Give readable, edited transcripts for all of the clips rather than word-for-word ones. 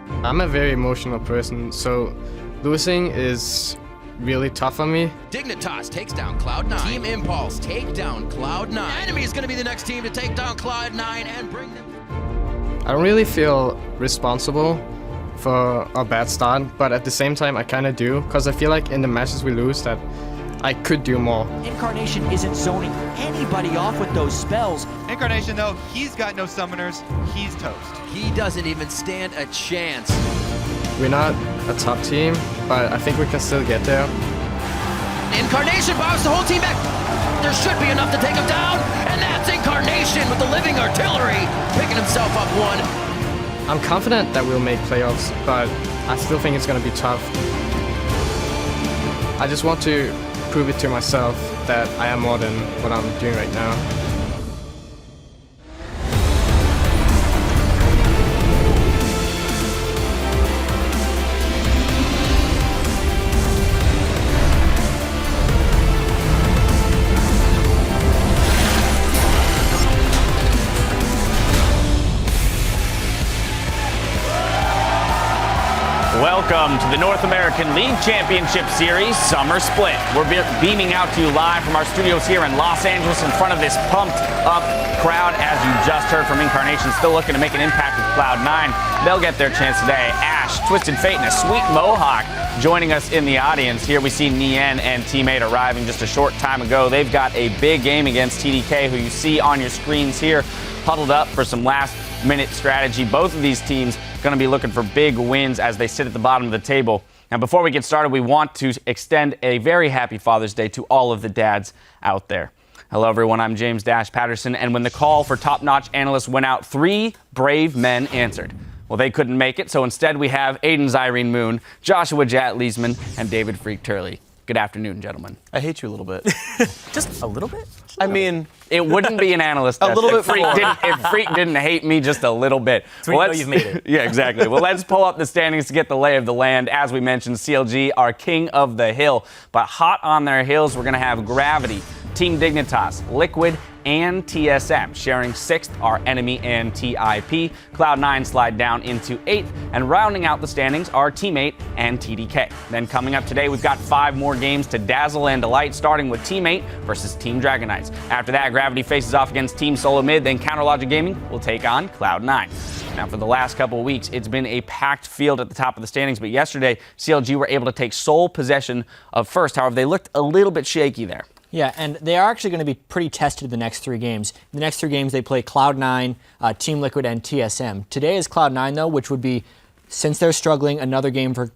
I'm a very emotional person, so losing is really tough on me. Dignitas takes down Cloud9. Team Impulse take down Cloud9. Enemy is going to be the next team to take down Cloud9 and bring them. I don't really feel responsible for a bad start, but at the same time I kind of do, because I feel like in the matches we lose that I could do more. Incarnation isn't zoning anybody off with those spells. Incarnation, though, he's got no summoners. He's toast. He doesn't even stand a chance. We're not a top team, but I think we can still get there. Incarnation bombs the whole team back. There should be enough to take him down, and that's Incarnation with the living artillery, picking himself up one. I'm confident that we'll make playoffs, but I still think it's going to be tough. I just want to prove it to myself that I am more than what I'm doing right now. Welcome to the North American League Championship Series Summer Split. We're beaming out to you live from our studios here in Los Angeles in front of this pumped up crowd, as you just heard from Incarnation, still looking to make an impact with Cloud9. They'll get their chance today. Ash, Twisted Fate, and a sweet Mohawk joining us in the audience. Here we see Nien and teammate arriving just a short time ago. They've got a big game against TDK, who you see on your screens here, huddled up for some last-minute strategy. Both of these teams going to be looking for big wins as they sit at the bottom of the table. Now, before we get started, we want to extend a very happy Father's Day to all of the dads out there. Hello, everyone. I'm James Dash Patterson, and when the call for top-notch analysts went out, 3 brave men answered. Well, they couldn't make it, so instead we have Aiden Zyrene Moon, Joshua Jat Leesman, and David Freak Turley. Good afternoon, gentlemen. I hate you a little bit. Just a little bit? I mean, it wouldn't be an analyst test a little bit if Freak didn't hate me just a little bit. Well, you've made it. Yeah, exactly. Well, let's pull up the standings to get the lay of the land. As we mentioned, CLG are king of the hill, but hot on their heels, we're going to have Gravity, Team Dignitas, Liquid, and TSM. Sharing 6th are Enemy and TIP. Cloud9 slide down into 8th, and rounding out the standings are Teammate and TDK. Then coming up today, we've got 5 more games to dazzle and delight, starting with Teammate versus Team Dragon Knights. After that, Gravity faces off against Team Solo Mid, then Counterlogic Gaming will take on Cloud9. Now, for the last couple of weeks, it's been a packed field at the top of the standings, but yesterday, CLG were able to take sole possession of first. However, they looked a little bit shaky there. Yeah, and they are actually going to be pretty tested the next 3 games. In the next 3 games, they play Cloud9, Team Liquid, and TSM. Today is Cloud9, though, which would be, since they're struggling, another game for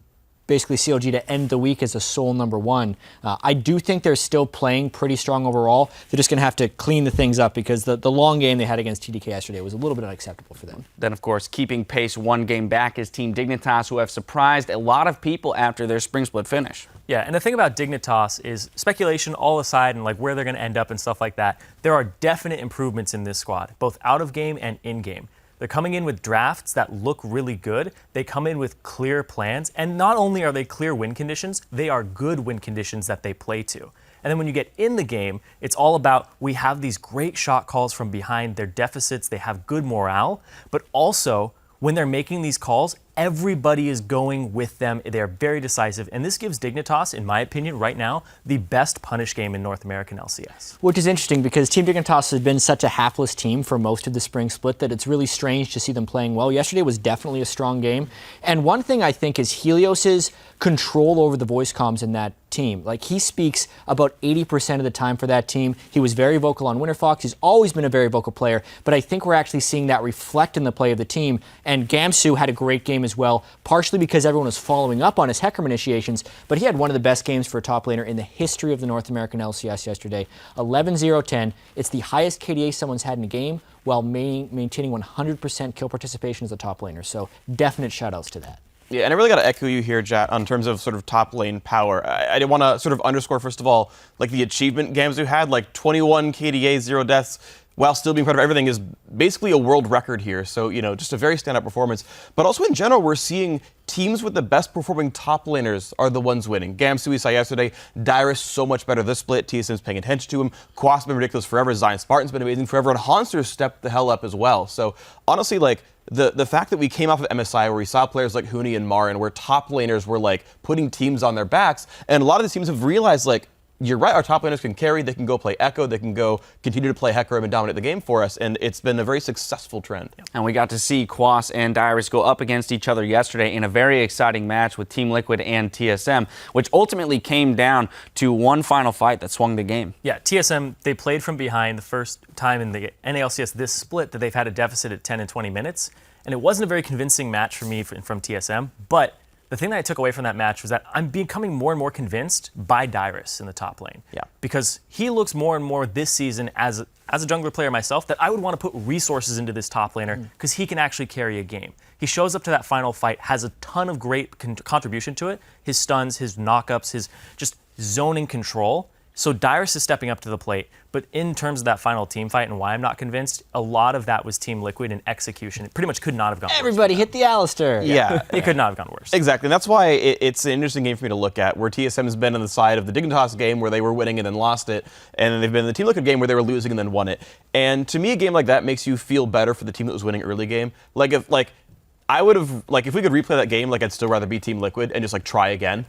basically CLG to end the week as a sole number 1. I do think they're still playing pretty strong overall. They're just going to have to clean the things up because the long game they had against TDK yesterday was a little bit unacceptable for them. Then, of course, keeping pace 1 game back is Team Dignitas, who have surprised a lot of people after their spring split finish. Yeah, and the thing about Dignitas is speculation all aside and like where they're going to end up and stuff like that, there are definite improvements in this squad, both out of game and in game. They're coming in with drafts that look really good. They come in with clear plans, and not only are they clear win conditions, they are good win conditions that they play to. And then when you get in the game, it's all about we have these great shot calls from behind their deficits, they have good morale, but also when they're making these calls, everybody is going with them. They're very decisive. And this gives Dignitas, in my opinion, right now, the best punish game in North American LCS. Which is interesting because Team Dignitas has been such a hapless team for most of the spring split that it's really strange to see them playing well. Yesterday was definitely a strong game. And one thing I think is Helios's control over the voice comms in that team. Like, he speaks about 80% of the time for that team. He was very vocal on Winter Fox. He's always been a very vocal player, but I think we're actually seeing that reflect in the play of the team. And Gamsu had a great game as well, partially because everyone was following up on his Hecarim initiations, but he had one of the best games for a top laner in the history of the North American LCS yesterday. 11-0-10. It's the highest KDA someone's had in a game while maintaining 100% kill participation as a top laner. So definite shout-outs to that. Yeah, and I really got to echo you here, Jat, on terms of sort of top lane power. I want to sort of underscore, first of all, like the achievement games we had, like 21 KDA, 0 deaths. while still being part of everything, is basically a world record here. So, just a very standout performance. But also in general, we're seeing teams with the best performing top laners are the ones winning. Gamsu we saw yesterday. Dyrus so much better this split. TSM's paying attention to him. Quas been ridiculous forever. Zion Spartan's been amazing forever. And Honster stepped the hell up as well. So honestly, like, the fact that we came off of MSI where we saw players like Huni and Marin where top laners were like putting teams on their backs, and a lot of the teams have realized, like, you're right, our top laners can carry, they can go play Echo, they can go continue to play Hecarim and dominate the game for us, and it's been a very successful trend. And we got to see Quas and Dyrus go up against each other yesterday in a very exciting match with Team Liquid and TSM, which ultimately came down to one final fight that swung the game. Yeah, TSM, they played from behind the first time in the NA LCS this split that they've had a deficit at 10 and 20 minutes, and it wasn't a very convincing match for me from TSM, but the thing that I took away from that match was that I'm becoming more and more convinced by Dyrus in the top lane. Yeah. Because he looks more and more this season as a jungler player myself that I would want to put resources into this top laner because he can actually carry a game. He shows up to that final fight, has a ton of great contribution to it. His stuns, his knockups, his just zoning control. So Dyrus is stepping up to the plate, but in terms of that final team fight and why I'm not convinced, a lot of that was Team Liquid and execution. It pretty much could not have gone Everybody worse. hit the Alistair. Yeah. It could not have gone worse. Exactly, and that's why it's an interesting game for me to look at, where TSM has been on the side of the Dignitas game where they were winning and then lost it, and then they've been in the Team Liquid game where they were losing and then won it. And to me, a game like that makes you feel better for the team that was winning early game. Like, if we could replay that game, like, I'd still rather be Team Liquid and just like try again.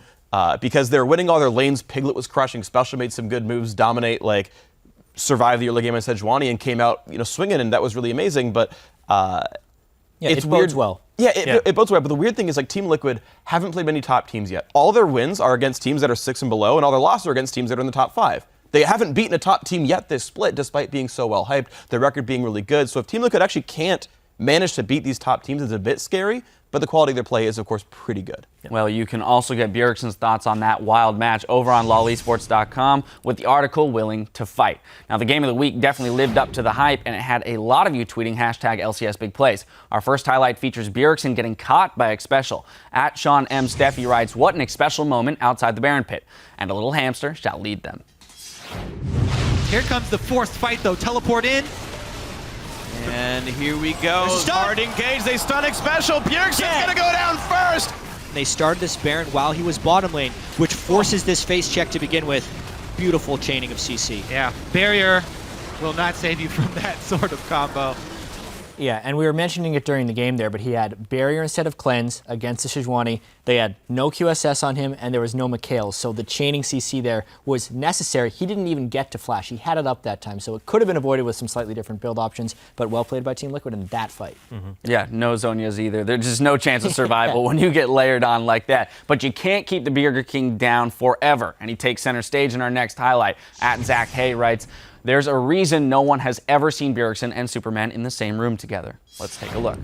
Because they're winning all their lanes. Piglet was crushing. Special made some good moves, dominate, like, survive the early game on Sejuani and came out, swinging, and that was really amazing. But it's it weird. bodes well. Yeah, it bodes well. But the weird thing is, like, Team Liquid haven't played many top teams yet. All their wins are against teams that are 6 and below, and all their losses are against teams that are in the top 5. They haven't beaten a top team yet this split, despite being so well hyped. Their record being really good. So if Team Liquid actually can't manage to beat these top teams, it's a bit scary. But the quality of their play is, of course, pretty good. Well, you can also get Bjergsen's thoughts on that wild match over on lolesports.com with the article Willing to Fight. Now, the game of the week definitely lived up to the hype, and it had a lot of you tweeting hashtag LCS Big Plays. Our first highlight features Bjergsen getting caught by Xpecial. At Sean M. Steffi writes, "What an Xpecial moment outside the Baron pit, and a little hamster shall lead them." Here comes the forced fight, though. Teleport in. And here we go. Stun. Hard engage. They stun Xpecial. Bjergsen's gonna go down first. They started this Baron while he was bottom lane, which forces this face check to begin with. Beautiful chaining of CC. Yeah, barrier will not save you from that sort of combo. Yeah, and we were mentioning it during the game there, but he had barrier instead of cleanse against the Sejuani. They had no QSS on him, and there was no Mikhail, so the chaining CC there was necessary. He didn't even get to flash. He had it up that time, so it could have been avoided with some slightly different build options, but well played by Team Liquid in that fight. Yeah, no Zonias either. There's just no chance of survival when you get layered on like that. But you can't keep the Burger King down forever, and he takes center stage in our next highlight. At Zach Hay writes, "There's a reason no one has ever seen Bjergsen and Superman in the same room together." Let's take a look.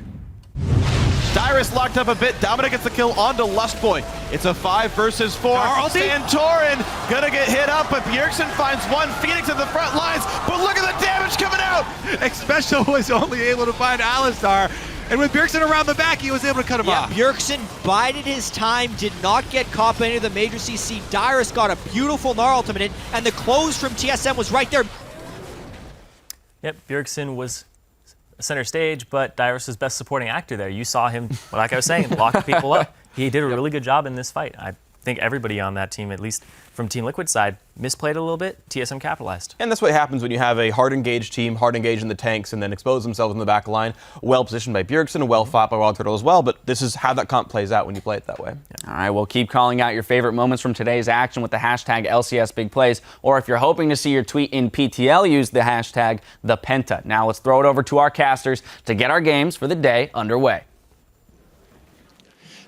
Dyrus locked up a bit. Dominic gets the kill onto Lustboy. It's a 5 versus 4. Santorin gonna get hit up, but Bjergsen finds one. Phoenix at the front lines, but look at the damage coming out. Xpecial was only able to find Alistar, and with Bjergsen around the back, he was able to cut him off. Bjergsen bided his time, did not get caught by any of the major CC. Dyrus got a beautiful Gnar ultimate in, and the close from TSM was right there. Yep, Bjergsen was center stage, but Dyrus was best supporting actor there. You saw him, like I was saying, lock people up. He did a really good job in this fight. I think everybody on that team, at least from Team Liquid side, misplayed a little bit. TSM capitalized. And that's what happens when you have a hard engaged team, hard engaged in the tanks, and then expose themselves in the back line. Well positioned by Bjergsen and well fought by Wild Turtle as well, but this is how that comp plays out when you play it that way. All right, well, keep calling out your favorite moments from today's action with the hashtag LCS Big Plays, or if you're hoping to see your tweet in PTL, use the hashtag ThePenta. Now let's throw it over to our casters to get our games for the day underway.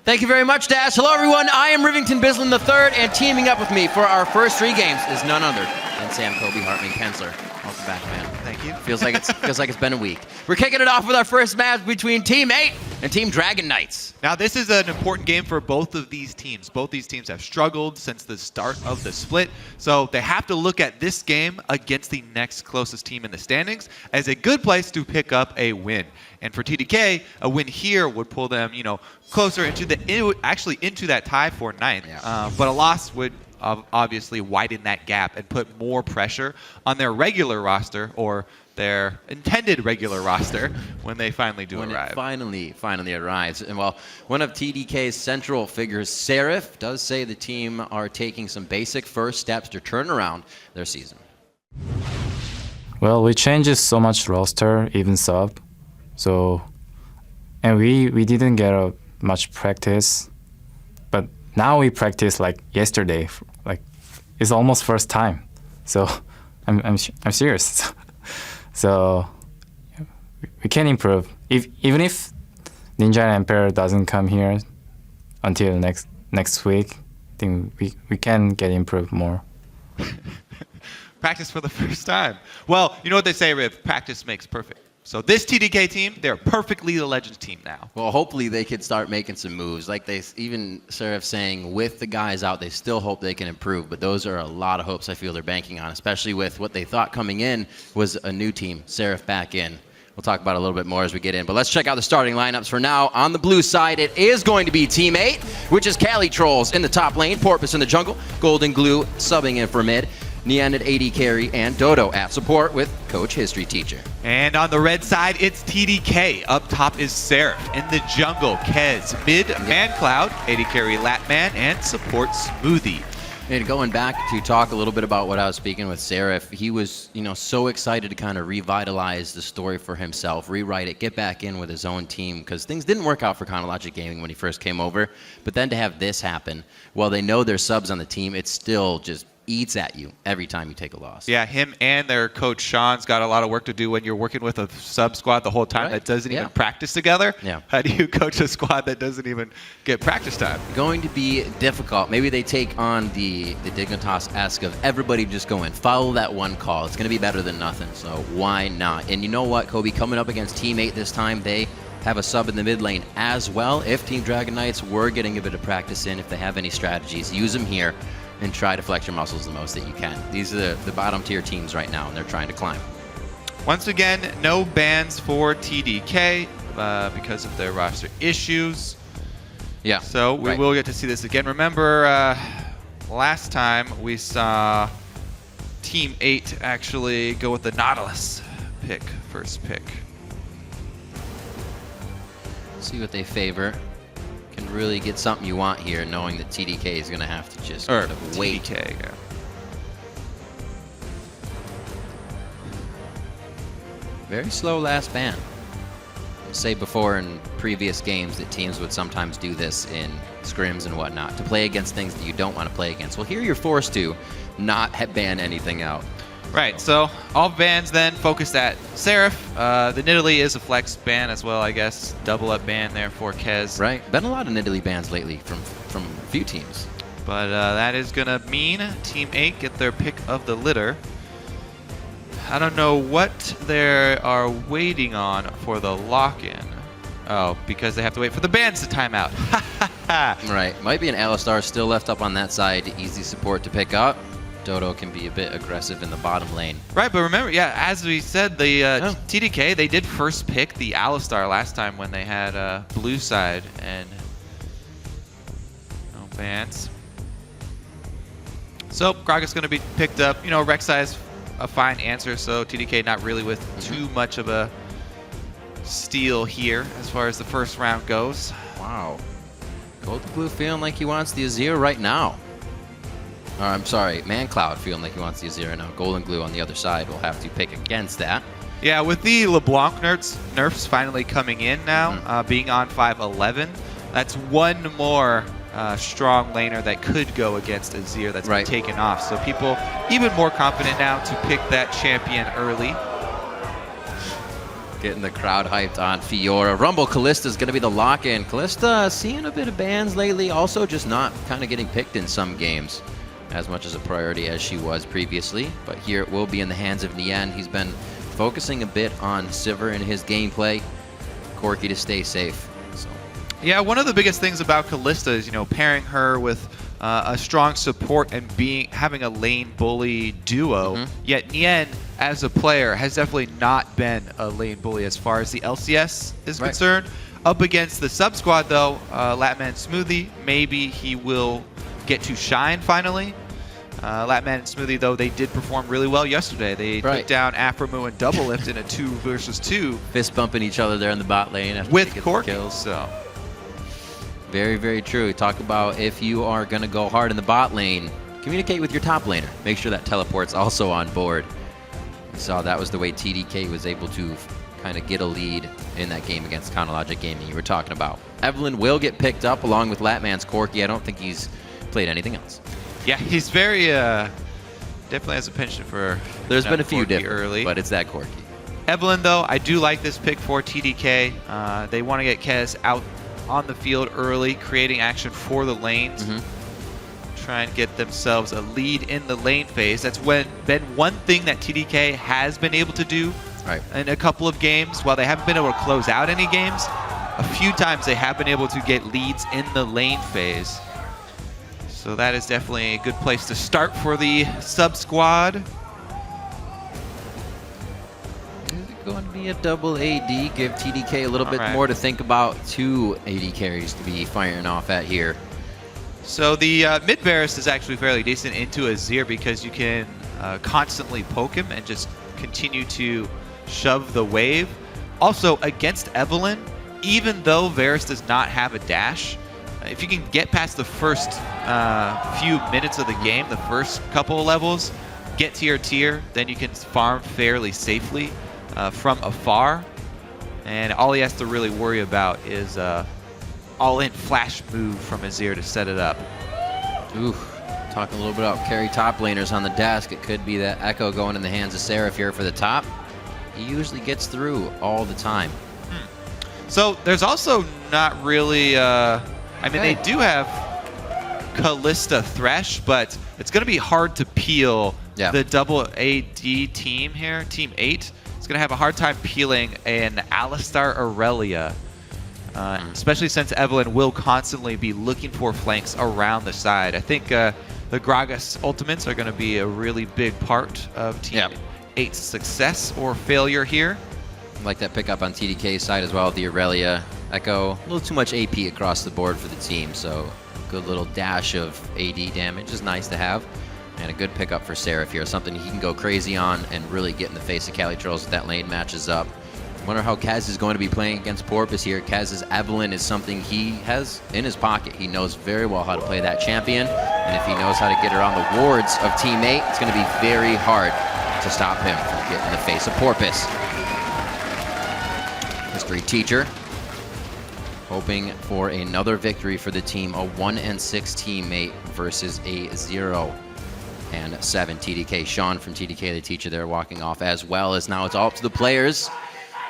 Thank you very much, Dash. Hello, everyone. I am Rivington Bislin III, and teaming up with me for our first 3 games is none other than Sam Kobe Hartman Pensler. Welcome back, man. Thank you. Feels like it's been a week. We're kicking it off with our first match between Team 8 and Team Dragon Knights. Now, this is an important game for both of these teams. Both these teams have struggled since the start of the split, so they have to look at this game against the next closest team in the standings as a good place to pick up a win. And for TDK, a win here would pull them, closer into that tie for 9th. Yeah. But a loss would obviously widen that gap and put more pressure on their regular roster, or their intended regular roster when they finally do when arrive. It finally arrives. And well, one of TDK's central figures, Seraph, does say the team are taking some basic first steps to turn around their season. Well, we changed so much roster, even sub. So, and we didn't get much practice, but now we practice like yesterday. Like it's almost first time. So I'm serious. So we can improve. Even if Ninja and Emperor doesn't come here until next week, I think we can get improved more. Practice for the first time. Well, you know what they say, Riv? Practice makes perfect. So this TDK team, they're perfectly the Legends team now. Well, hopefully they could start making some moves. Like even Seraph saying, with the guys out, they still hope they can improve. But those are a lot of hopes I feel they're banking on, especially with what they thought coming in was a new team, Seraph back in. We'll talk about it a little bit more as we get in. But let's check out the starting lineups for now. On the blue side, it is going to be Team 8, which is Cali Trolls in the top lane, Porpoise in the jungle, Golden Glue subbing in for mid, Nian at AD carry, and Dodo at support with Coach History Teacher. And on the red side, it's TDK. Up top is Seraph. In the jungle, Kez. Mid, ManCloud, AD carry Latman, and support Smoothie. And going back to talk a little bit about what I was speaking with Seraph, he was, so excited to kind of revitalize the story for himself, rewrite it, get back in with his own team, because things didn't work out for Chronologic Gaming when he first came over. But then to have this happen, while they know there's subs on the team, it's still just eats at you every time you take a loss. Yeah, him and their coach Sean's got a lot of work to do when you're working with a sub squad the whole time that doesn't even practice together. Yeah. How do you coach a squad that doesn't even get practice time? Going to be difficult. Maybe they take on the Dignitas-esque of everybody just going, follow that one call. It's going to be better than nothing, so why not? And you know what, Kobe, coming up against Team 8 this time, they have a sub in the mid lane as well. If Team Dragon Knights were getting a bit of practice in, if they have any strategies, use them here and try to flex your muscles the most that you can. These are the bottom tier teams right now, and they're trying to climb. Once again, no bans for TDK because of their roster issues. Yeah. So we will get to see this again. Remember, last time we saw Team 8 actually go with the Nautilus first pick. See what they favor. Can really get something you want here, knowing that TDK is going to have to just kind of wait. TDK, yeah. Very slow last ban. I'll say before in previous games that teams would sometimes do this in scrims and whatnot to play against things that you don't want to play against. Well, here you're forced to not ban anything out. Right, so all bans then focused at Seraph. The Nidalee is a flex ban as well, I guess. Double up ban there for Kez. Right, been a lot of Nidalee bans lately from a few teams. But that is going to mean Team 8 get their pick of the litter. I don't know what they are waiting on for the lock-in. Oh, because they have to wait for the bans to time out. Right, might be an Alistar still left up on that side. Easy support to pick up. Dodo can be a bit aggressive in the bottom lane. Right, but remember, as we said, the TDK, they did first pick the Alistar last time when they had blue side and no bans. So Gragas going to be picked up. Rek'Sai is a fine answer, so TDK not really with too much of a steal here as far as the first round goes. Wow. Golden Glue feeling like he wants the Azir right now. I'm sorry, ManCloud feeling like he wants the Azir now. Golden Glue on the other side will have to pick against that. Yeah, with the LeBlanc nerfs finally coming in now, being on 5'11", that's one more strong laner that could go against Azir that's been taken off. So people even more confident now to pick that champion early. Getting the crowd hyped on Fiora. Rumble Kalista is going to be the lock-in. Kalista seeing a bit of bans lately, also just not kind of getting picked in some games as much as a priority as she was previously. But here it will be in the hands of Nian. He's been focusing a bit on Sivir in his gameplay. Corki to stay safe. So. Yeah, one of the biggest things about Kalista is, pairing her with a strong support and having a lane bully duo. Yet Nian, as a player, has definitely not been a lane bully as far as the LCS is concerned. Up against the sub squad, though, Latman Smoothie, maybe he will get to shine finally. Latman and Smoothie, though, they did perform really well yesterday. They took down Afromu and Double Lift in a 2 versus 2. Fist bumping each other there in the bot lane after with they get Corky. the kills. So. Very, very true. Talk about if you are going to go hard in the bot lane, communicate with your top laner. Make sure that teleport's also on board. We saw that was the way TDK was able to kind of get a lead in that game against Chronologic Gaming you were talking about. Evelyn will get picked up along with Latman's Corky. I don't think he's played anything else. Yeah, he's very, definitely has a penchant for There's been a few Corky different, early. but it's that Corky. Evelyn, though, I do like this pick for TDK. They want to get Kez out on the field early, creating action for the lanes. Try and get themselves a lead in the lane phase. That's been one thing that TDK has been able to do in a couple of games. While they haven't been able to close out any games, a few times they have been able to get leads in the lane phase. So that is definitely a good place to start for the sub-squad. Is it going to be a double AD? Give TDK a little bit more to think about. 2 AD carries to be firing off at here. So the mid Varus is actually fairly decent into Azir because you can constantly poke him and just continue to shove the wave. Also, against Evelyn, even though Varus does not have a dash, if you can get past the first few minutes of the game, the first couple of levels, get to your tier, then you can farm fairly safely from afar. And all he has to really worry about is all-in flash move from Azir to set it up. Ooh, talking a little bit about carry top laners on the desk. It could be that Echo going in the hands of Seraph here for the top. He usually gets through all the time. So there's also not really, I mean, they do have Callista Thresh, but it's going to be hard to peel the double AD team here, Team 8. It's going to have a hard time peeling an Alistar Aurelia. Especially since Evelyn will constantly be looking for flanks around the side. I think the Gragas ultimates are going to be a really big part of Team 8's success or failure here. I like that pickup on TDK's side as well. The Aurelia Echo, a little too much AP across the board for the team, so a good little dash of AD damage is nice to have. And a good pickup for Seraph here, something he can go crazy on and really get in the face of Cali Trolls if that lane matches up. Wonder how Kaz is going to be playing against Porpoise here. Kaz's Evelyn is something he has in his pocket. He knows very well how to play that champion, and if he knows how to get around the wards of Team 8, it's going to be very hard to stop him from getting in the face of Porpoise. History teacher, hoping for another victory for the team. A 1-6 teammate versus a 0-7 TDK. Sean from TDK, the teacher there, walking off, as well as now it's all up to the players.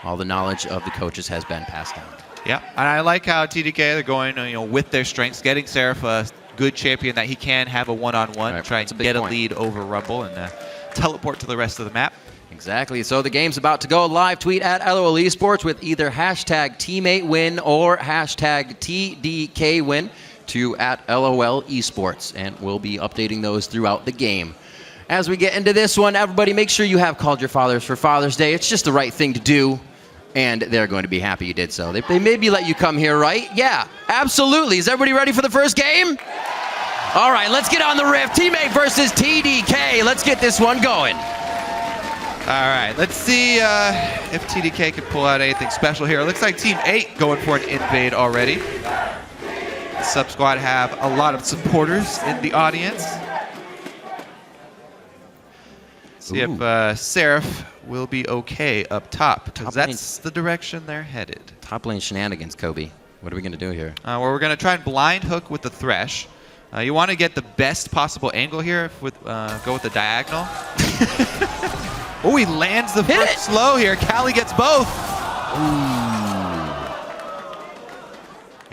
All the knowledge of the coaches has been passed down. Yeah, and I like how TDK, they're going with their strengths, getting Seraph a good champion that he can have a one-on-one, try and get a lead over Rumble and teleport to the rest of the map. Exactly. So the game's about to go live. Tweet at LOL Esports with either hashtag teammate-win or hashtag TDK-win to at LOL Esports, and we'll be updating those throughout the game. As we get into this one, everybody make sure you have called your fathers for Father's Day. It's just the right thing to do. And they're going to be happy you did so. They maybe let you come here, right? Yeah, absolutely. Is everybody ready for the first game? All right, let's get on the riff. Teammate versus TDK. Let's get this one going. All right, let's see if TDK can pull out anything special here. It looks like Team 8 going for an invade already. The sub-squad have a lot of supporters in the audience. See if Seraph will be okay up top, because that's the direction they're headed. Top lane shenanigans, Kobe. What are we going to do here? Well, we're going to try and blind hook with the Thresh. You want to get the best possible angle here. Go with the diagonal. Oh, he lands the first slow here. Cali gets both. Ooh.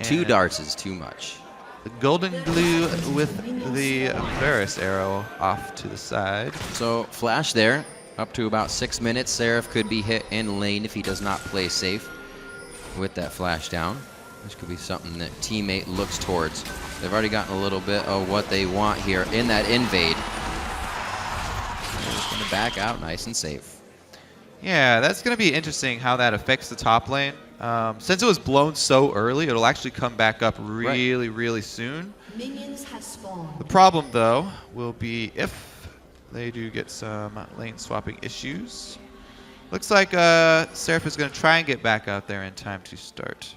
2 darts is too much. The golden glue with the Varus arrow off to the side. So flash there, up to about 6 minutes. Seraph could be hit in lane if he does not play safe with that flash down. This could be something that teammate looks towards. They've already gotten a little bit of what they want here in that invade. They're just going to back out nice and safe. Yeah, that's going to be interesting how that affects the top lane. since it was blown so early, it'll actually come back up really soon. Minions have spawned. The problem, though, will be if they do get some lane swapping issues. Looks like Seraph is going to try and get back out there in time to start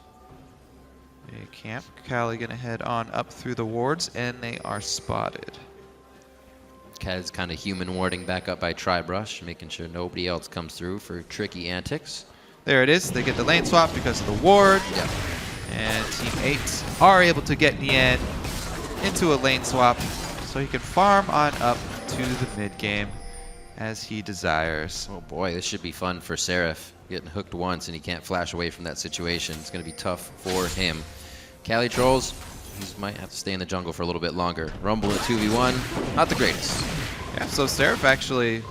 a camp. Cali going to head on up through the wards, and they are spotted. Kez kind of human warding back up by Tribrush, making sure nobody else comes through for tricky antics. There it is. They get the lane swap because of the ward. Yep. And Team 8 are able to get Nien into a lane swap so he can farm on up to the mid game as he desires. Oh boy, this should be fun for Seraph. Getting hooked once and he can't flash away from that situation. It's going to be tough for him. Cali Trolls, he might have to stay in the jungle for a little bit longer. Rumble at 2v1, not the greatest. Yeah, so Seraph actually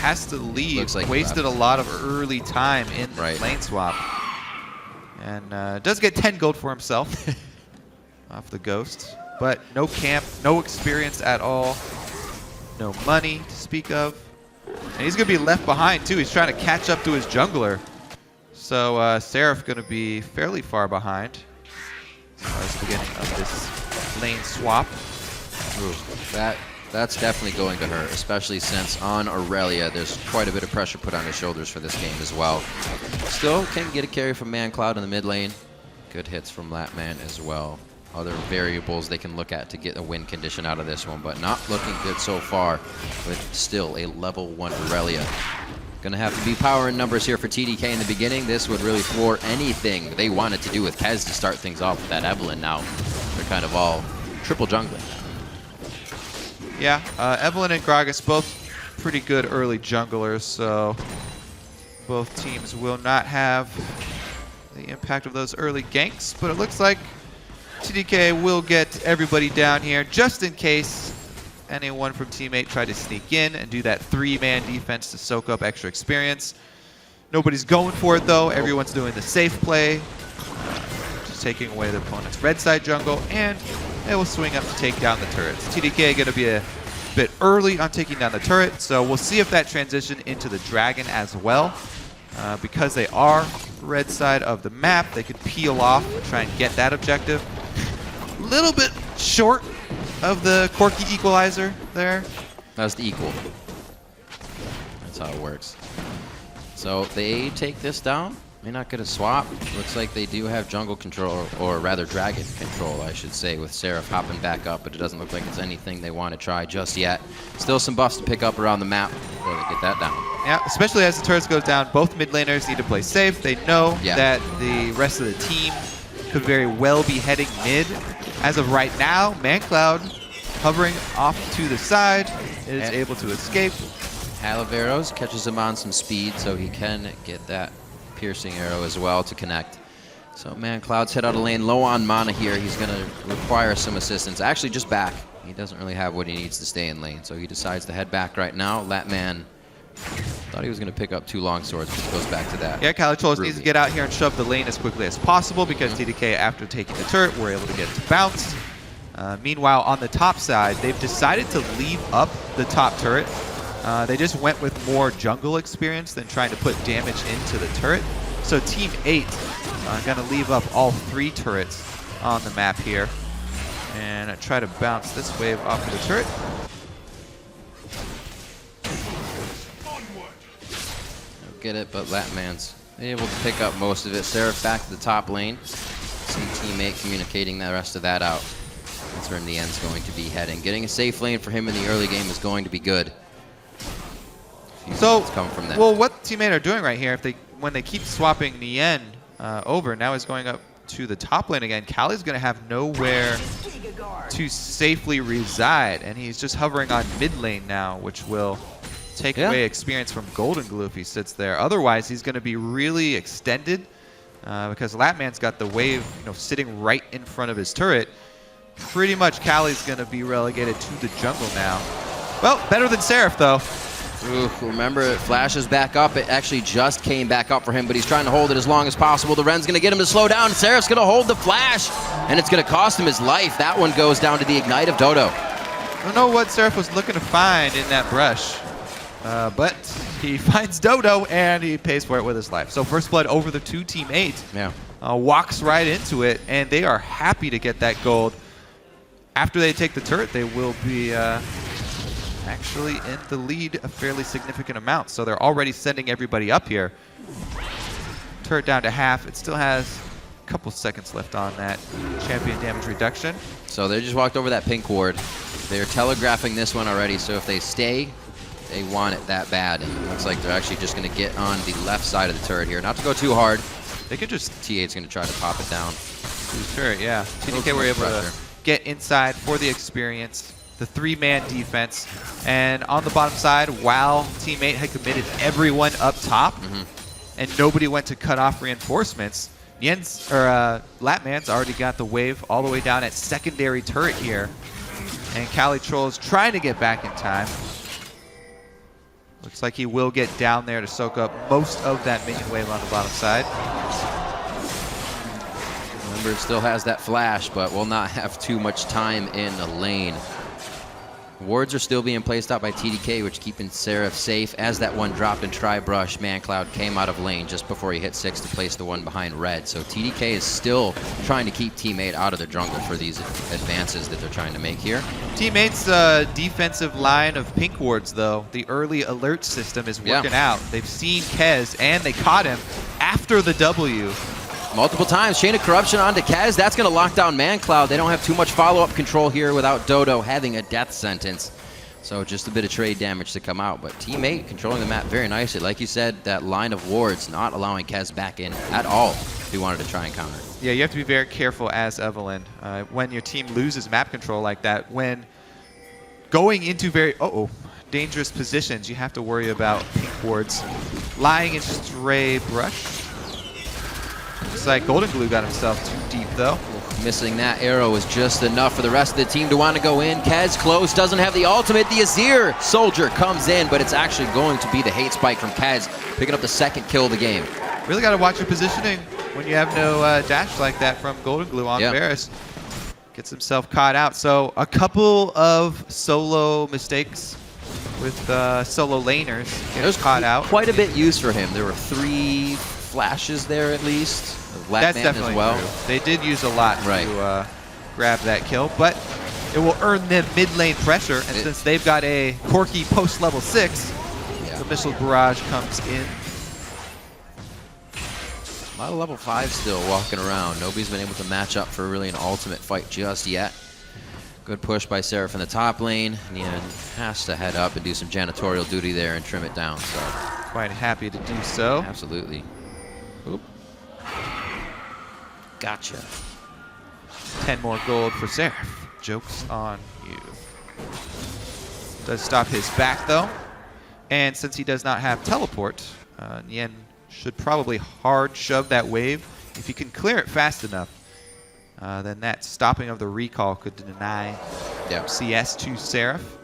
has to leave. Looks like wasted a lot of early time in the lane swap. And does get 10 gold for himself off the Ghost. But no camp, no experience at all, no money to speak of. And he's going to be left behind, too. He's trying to catch up to his jungler. So Seraph going to be fairly far behind as far as the beginning of this lane swap. Ooh, that's definitely going to hurt, especially since on Aurelia, there's quite a bit of pressure put on his shoulders for this game as well. Still can get a carry from ManCloud in the mid lane. Good hits from Latman as well. Other variables they can look at to get a win condition out of this one, but not looking good so far with still a level 1 Aurelia. Gonna have to be power in numbers here for TDK in the beginning. This would really floor anything they wanted to do with Kez to start things off with that Evelynn. Now they're kind of all triple jungling. Yeah, Evelynn and Gragas both pretty good early junglers, so both teams will not have the impact of those early ganks, but it looks like TDK will get everybody down here just in case anyone from Team 8 tried to sneak in and do that 3-man defense to soak up extra experience. Nobody's going for it though. Everyone's doing the safe play, just taking away the opponent's red side jungle, and they will swing up to take down the turrets. TDK going to be a bit early on taking down the turret, so we'll see if that transition into the dragon as well. Because they are red side of the map, they could peel off and try and get that objective. A little bit short of the quirky equalizer there. That's the equal. That's how it works. So they take this down. May not get a swap. Looks like they do have jungle control, or rather dragon control, I should say, with Seraph hopping back up, but it doesn't look like it's anything they want to try just yet. Still some buffs to pick up around the map before they get that down. Yeah, especially as the turrets go down, both mid laners need to play safe. They know that the rest of the team could very well be heading mid. As of right now, ManCloud hovering off to the side is able to escape. Halaveros catches him on some speed, so he can get that piercing arrow as well to connect. So ManCloud's head out of lane, low on mana here. He's going to require some assistance. Actually, just back. He doesn't really have what he needs to stay in lane, so he decides to head back right now. Latman thought he was going to pick up 2 long swords, but goes back to that. Yeah, Cali Trolls needs to get out here and shove the lane as quickly as possible because TDK, after taking the turret, were able to get it to bounce. Meanwhile, on the top side, they've decided to leave up the top turret. They just went with more jungle experience than trying to put damage into the turret. So Team 8 going to leave up all 3 turrets on the map here and try to bounce this wave off of the turret. Get it, but Latman's able to pick up most of it. Seraph back to the top lane. See Team 8 communicating the rest of that out. That's where Nien's going to be heading. Getting a safe lane for him in the early game is going to be good. So, come from that. Well, what Team 8 are doing right here, when they keep swapping Nien over, now he's going up to the top lane again. Cali's going to have nowhere to safely reside, and he's just hovering on mid lane now, which will take away experience from Golden Glue if he sits there. Otherwise, he's going to be really extended because Latman's got the wave sitting right in front of his turret. Pretty much Cali's going to be relegated to the jungle now. Well, better than Seraph, though. Ooh, remember, it flashes back up. It actually just came back up for him, but he's trying to hold it as long as possible. The Ren's going to get him to slow down. Seraph's going to hold the flash, and it's going to cost him his life. That one goes down to the Ignite of Dodo. I don't know what Seraph was looking to find in that brush, but He finds Dodo, and he pays for it with his life. So first blood over the 2 Team 8. Yeah. Walks right into it, and they are happy to get that gold. After they take the turret, they will be actually in the lead a fairly significant amount. So they're already sending everybody up here. Turret down to half. It still has a couple seconds left on that champion damage reduction. So they just walked over that pink ward. They're telegraphing this one already, so if they stay, they want it that bad. And it looks like they're actually just going to get on the left side of the turret here. Not to go too hard. They could just... T8's going to try to pop it down. Turret, yeah. TDK were able to get inside for the experience. The 3-man defense. And on the bottom side, while Team 8 had committed everyone up top, and nobody went to cut off reinforcements, Latman's already got the wave all the way down at secondary turret here. And Cali Troll is trying to get back in time. Looks like he will get down there to soak up most of that minion wave on the bottom side. Remember, it still has that flash, but will not have too much time in the lane. Wards are still being placed out by TDK, which keeping Seraph safe. As that one dropped in Tri-Brush, ManCloud came out of lane just before he hit 6 to place the one behind red. So TDK is still trying to keep Team 8 out of the jungle for these advances that they're trying to make here. Team 8's defensive line of pink wards, though, the early alert system is working out. They've seen Kez, and they caught him after the W. Multiple times, Chain of Corruption onto Kez. That's going to lock down ManCloud. They don't have too much follow-up control here without Dodo having a death sentence. So just a bit of trade damage to come out. But Team 8 controlling the map very nicely. Like you said, that line of wards not allowing Kez back in at all if he wanted to try and counter. Yeah, you have to be very careful as Evelyn when your team loses map control like that. When going into very dangerous positions, you have to worry about pink wards lying in stray brush. Looks like Golden Glue got himself too deep, though. Missing that arrow was just enough for the rest of the team to want to go in. Kez close, doesn't have the ultimate. The Azir Soldier comes in, but it's actually going to be the hate spike from Kez, picking up the 2nd kill of the game. Really got to watch your positioning when you have no dash like that from Golden Glue on Varus. Gets himself caught out. So a couple of solo mistakes with solo laners. There's caught out. Quite a bit used for him. There were 3 flashes there at least. That's definitely as well. True. They did use a lot to grab that kill, but it will earn them mid lane pressure. And since they've got a Corki post level 6, the missile barrage comes in. A lot of level 5 still walking around. Nobody's been able to match up for really an ultimate fight just yet. Good push by Seraph in the top lane. Nian has to head up and do some janitorial duty there and trim it down. So quite happy to do so. Absolutely. Oop. Gotcha. 10 more gold for Seraph. Joke's on you. Does stop his back, though. And since he does not have teleport, Nian should probably hard shove that wave. If he can clear it fast enough, then that stopping of the recall could deny CS to Seraph.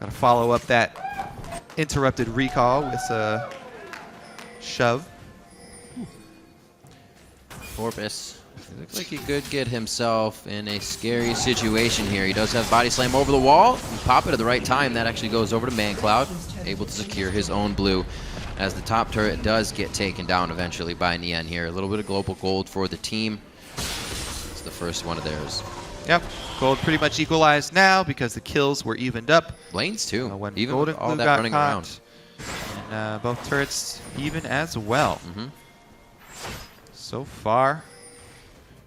Got to follow up that interrupted recall with a shove. Corpus looks like he could get himself in a scary situation here. He does have body slam over the wall. You pop it at the right time. That actually goes over to ManCloud, able to secure his own blue as the top turret does get taken down eventually by Nian here. A little bit of global gold for the team. It's the first one of theirs. Yep, gold pretty much equalized now because the kills were evened up. Lanes too, when even Golden with all Glue that got running caught, around. And both turrets even as well. So far,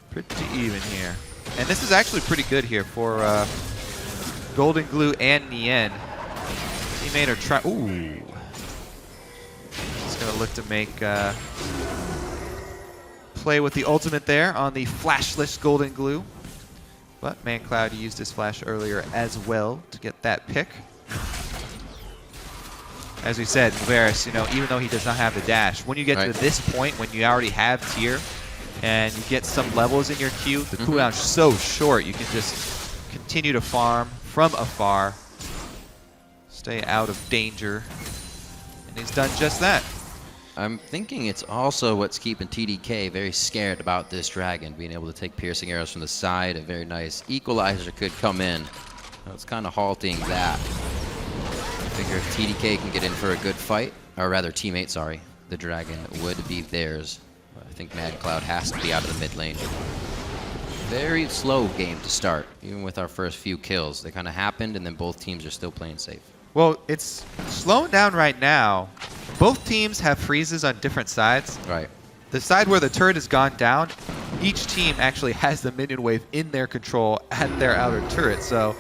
pretty even here. And this is actually pretty good here for Golden Glue and Nian. Teammate are trying. Ooh. He's going to look to make play with the ultimate there on the flashless Golden Glue. But ManCloud used his flash earlier as well to get that pick. As we said, Varus, even though he does not have the dash, when you get to this point, when you already have tier, and you get some levels in your queue, the cooldown's so short, you can just continue to farm from afar, stay out of danger, and he's done just that. I'm thinking it's also what's keeping TDK very scared about this dragon, being able to take piercing arrows from the side. A very nice equalizer could come in. So it's kind of halting that. Figure if TDK can get in for a good fight, or rather teammate, sorry, the Dragon would be theirs. I think Mad Cloud has to be out of the mid lane. Very slow game to start, even with our first few kills. They kind of happened, and then both teams are still playing safe. Well, it's slowing down right now. Both teams have freezes on different sides. Right. The side where the turret has gone down, each team actually has the minion wave in their control at their outer turret. So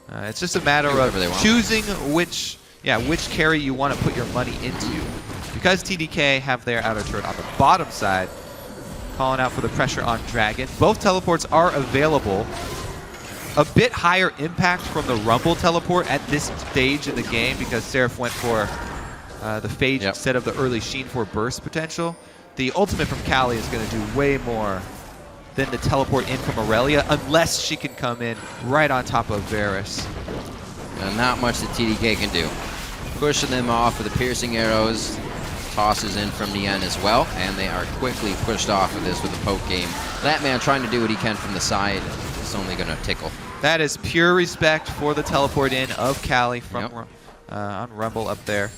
it's just a matter of choosing which carry you want to put your money into. Because TDK have their outer turret on the bottom side, calling out for the pressure on Dragon. Both teleports are available. A bit higher impact from the Rumble teleport at this stage in the game because Seraph went for the Phage instead of the early Sheen for burst potential. The ultimate from Callie is going to do way more than the teleport in from Aurelia unless she can come in right on top of Varus. Not much that TDK can do. Pushing them off with the piercing arrows. Tosses in from Nien as well, and they are quickly pushed off of this with a poke game. That man trying to do what he can from the side. It's only going to tickle. That is pure respect for the teleport in of Callie from on Rumble up there.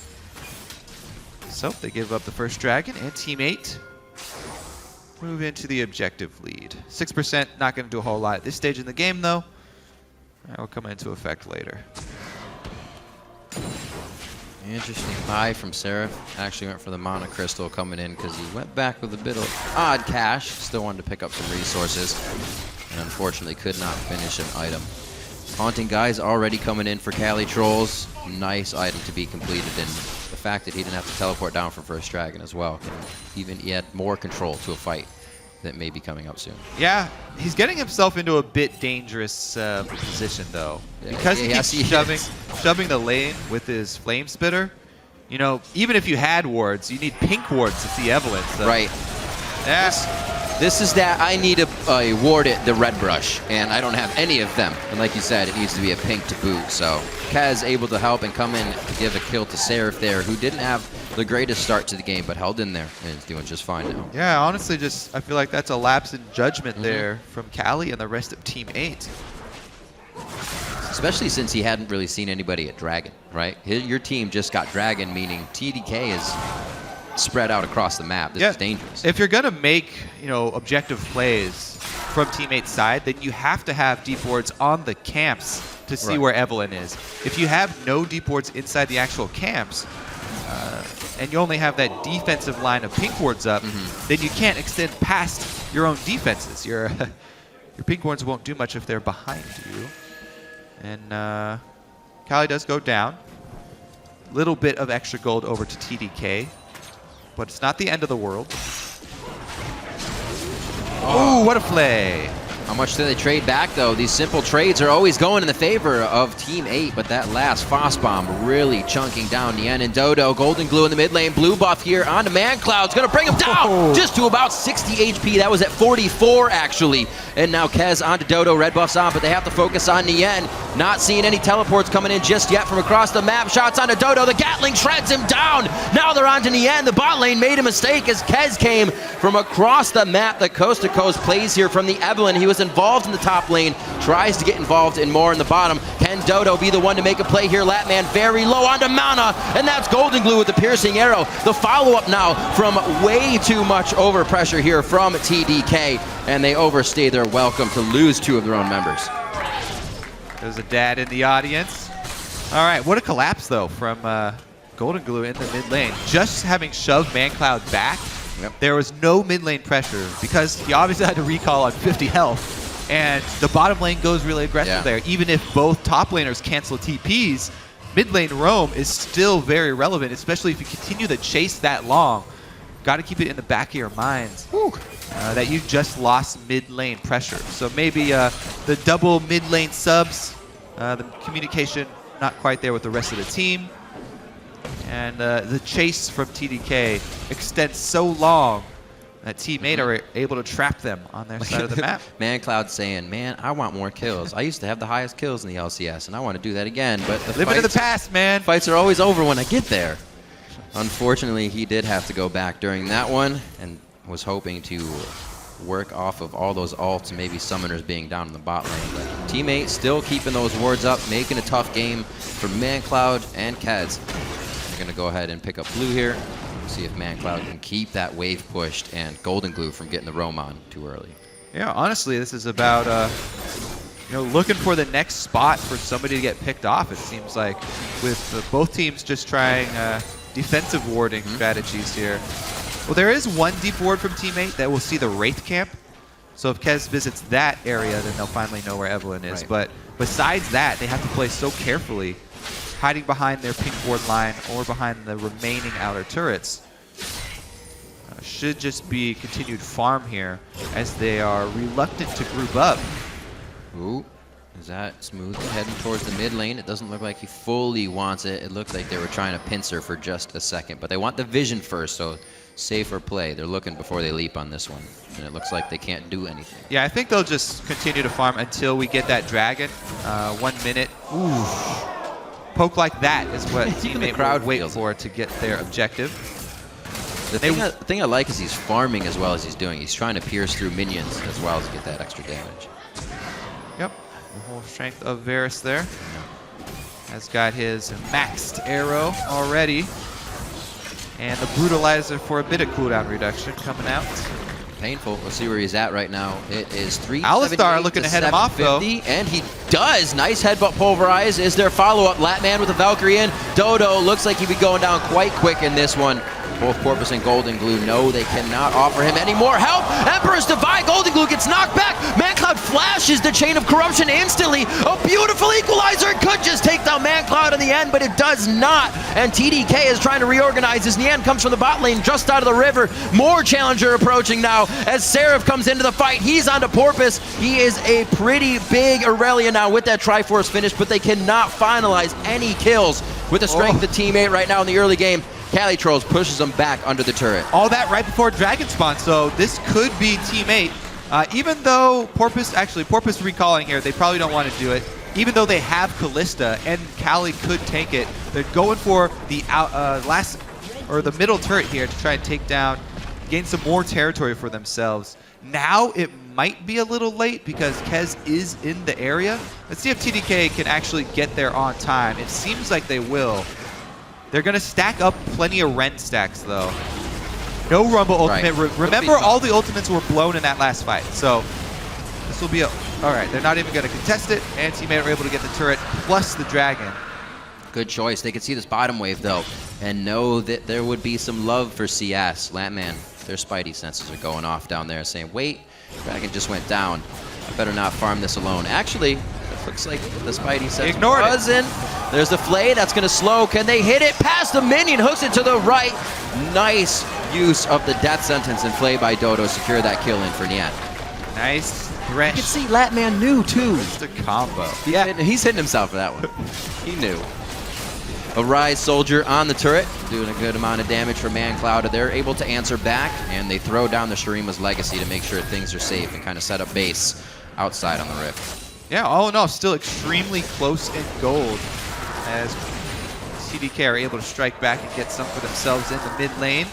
So they give up the first Dragon, and Team 8 move into the objective lead. 6%, not going to do a whole lot at this stage in the game, though. That will come into effect later. Interesting buy from Seraph. Actually went for the Mana Crystal coming in because he went back with a bit of odd cash. Still wanted to pick up some resources. And unfortunately could not finish an item. Haunting Guy's already coming in for Cali Trolls. Nice item to be completed. And the fact that he didn't have to teleport down for first Dragon as well. Even he had more control to a fight that may be coming up soon. Yeah, he's getting himself into a bit dangerous position though. Because he keeps shoving the lane with his Flame Spitter. You know, even if you had wards, you need pink wards to see Evelyn. So. Right. This is that I need a ward at the red brush, and I don't have any of them. And like you said, it needs to be a pink to boot. So Kaz able to help and come in to give a kill to Seraph there, who didn't have the greatest start to the game, but held in there and is doing just fine now. Yeah, honestly, I feel like that's a lapse in judgment there from Callie and the rest of Team 8. Especially since he hadn't really seen anybody at Dragon, right? Your team just got Dragon, meaning TDK is spread out across the map. This is dangerous. If you're gonna make, objective plays from Team 8's side, then you have to have deep wards on the camps to see where Evelyn is. If you have no deep wards inside the actual camps, and you only have that defensive line of pink wards up, then you can't extend past your own defenses. Your pink wards won't do much if they're behind you. And Callie does go down. Little bit of extra gold over to TDK. But it's not the end of the world. Oh, what a play. How much do they trade back, though? These simple trades are always going in the favor of Team 8, but that last Foss Bomb really chunking down Nien and Dodo. Golden Glue in the mid lane. Blue buff here onto ManCloud's going to bring him down just to about 60 HP. That was at 44, actually. And now Kez onto Dodo. Red buff's on, but they have to focus on Nien. Not seeing any teleports coming in just yet from across the map. Shots onto Dodo. The Gatling shreds him down. Now they're onto Nien. The bot lane made a mistake as Kez came from across the map. The coast-to-coast plays here from the Evelyn. He was involved in the top lane, tries to get involved in more in the bottom. Can Dodo be the one to make a play here? Latman very low onto Mana, and that's Golden Glue with the piercing arrow. The follow-up now from way too much overpressure here from TDK, and they overstay their welcome to lose two of their own members. There's a dad in the audience. All right, what a collapse, though, from Golden Glue in the mid lane. Just having shoved ManCloud back, there was no mid lane pressure because he obviously had to recall on 50 health, and the bottom lane goes really aggressive there. Even if both top laners cancel TPs, mid lane roam is still very relevant, especially if you continue to chase that long. Got to keep it in the back of your minds that you just lost mid lane pressure. So maybe the double mid lane subs, the communication not quite there with the rest of the team. And the chase from TDK extends so long that Team 8 are able to trap them on their side of the map. ManCloud saying, man, I want more kills. I used to have the highest kills in the LCS, and I want to do that again. But the Live into the past, man. Fights are always over when I get there. Unfortunately, he did have to go back during that one and was hoping to work off of all those ults and maybe summoners being down in the bot lane. But teammate still keeping those wards up, making a tough game for ManCloud and Kez. They're going to go ahead and pick up blue here. See if ManCloud can keep that wave pushed and Golden Glue from getting the roam on too early. Yeah, honestly, this is about looking for the next spot for somebody to get picked off. It seems like with both teams just trying defensive warding strategies here. Well, there is one deep ward from teammate that will see the Wraith camp. So if Kez visits that area, then they'll finally know where Evelyn is. Right. But besides that, they have to play so carefully, hiding behind their pink ward line or behind the remaining outer turrets. Should just be continued farm here as they are reluctant to group up. Ooh, is that Smooth heading towards the mid lane? It doesn't look like he fully wants it. It looked like they were trying to pincer for just a second, but they want the vision first, so safer play. They're looking before they leap on this one, and it looks like they can't do anything. Yeah, I think they'll just continue to farm until we get that dragon. 1 minute. Ooh. Poke like that is what teammate crowd wait for to get their objective. The thing I like is he's farming as well as he's doing. He's trying to pierce through minions as well as get that extra damage. Yep, the whole strength of Varus there. Has got his maxed arrow already. And the Brutalizer for a bit of cooldown reduction coming out. Painful. We'll see where he's at right now. It is 378 Alistar looking to head him off, though. And he does. Nice headbutt pulverize. Is there follow-up? Latman with a Valkyrie in. Dodo looks like he'd be going down quite quick in this one. Both Porpoise and Golden Glue know they cannot offer him any more help. Emperor's Divide. Golden Glue gets knocked back. ManCloud flashes the Chain of Corruption instantly. A beautiful equalizer. It could just take down ManCloud in the end, but it does not. And TDK is trying to reorganize as Nian comes from the bot lane just out of the river. More Challenger approaching now as Seraph comes into the fight. He's onto Porpoise. He is a pretty big Aurelia now with that Triforce finish, but they cannot finalize any kills with the strength of the teammate right now in the early game. Cali Trolls pushes them back under the turret. All that right before Dragon spawn, so this could be teammate. Even though Porpoise recalling here, they probably don't want to do it. Even though they have Callista and Cali could take it, they're going for the the middle turret here to try and take down, gain some more territory for themselves. Now it might be a little late because Kez is in the area. Let's see if TDK can actually get there on time. It seems like they will. They're going to stack up plenty of Ren stacks, though. No Rumble ultimate. Right. Remember, all the ultimates were blown in that last fight. So this will be a... All right, they're not even going to contest it. And teammate are able to get the turret plus the dragon. Good choice. They could see this bottom wave, though, and know that there would be some love for CS. Latman, their spidey senses are going off down there saying, wait, dragon just went down. I better not farm this alone. Actually, it looks like the spidey sense wasn't. There's the Flay. That's going to slow. Can they hit it past the minion? Hooks it to the right. Nice use of the death sentence and Flay by Dodo. Secure that kill in for Nian. Nice thresh. You can see Latman knew, too. Just a combo. Yeah, he's hitting himself for that one. He knew. A Rise Soldier on the turret, doing a good amount of damage for ManCloud. They're able to answer back, and they throw down the Shurima's Legacy to make sure things are safe and kind of set up base outside on the Rift. Yeah, all in all, still extremely close in gold as TDK are able to strike back and get some for themselves in the mid lane.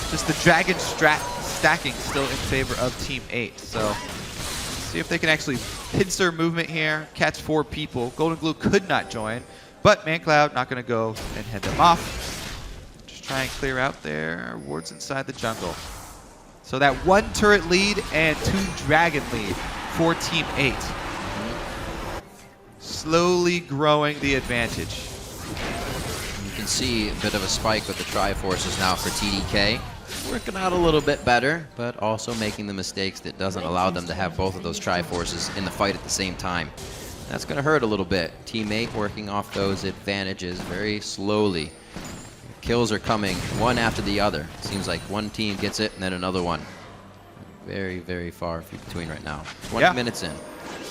Just the Dragon stacking still in favor of Team 8. So see if they can actually pincer movement here, catch 4 people. Golden Glue could not join, but ManCloud not going to go and head them off. Just try and clear out their wards inside the jungle. So that 1 turret lead and 2 dragon lead for Team 8. Slowly growing the advantage. You can see a bit of a spike with the Triforces now for TDK. Working out a little bit better, but also making the mistakes that doesn't allow them to have both of those Triforces in the fight at the same time. That's going to hurt a little bit. Teammate working off those advantages very slowly. Kills are coming one after the other. Seems like one team gets it and then another one. Very, very far between right now. 20 minutes in.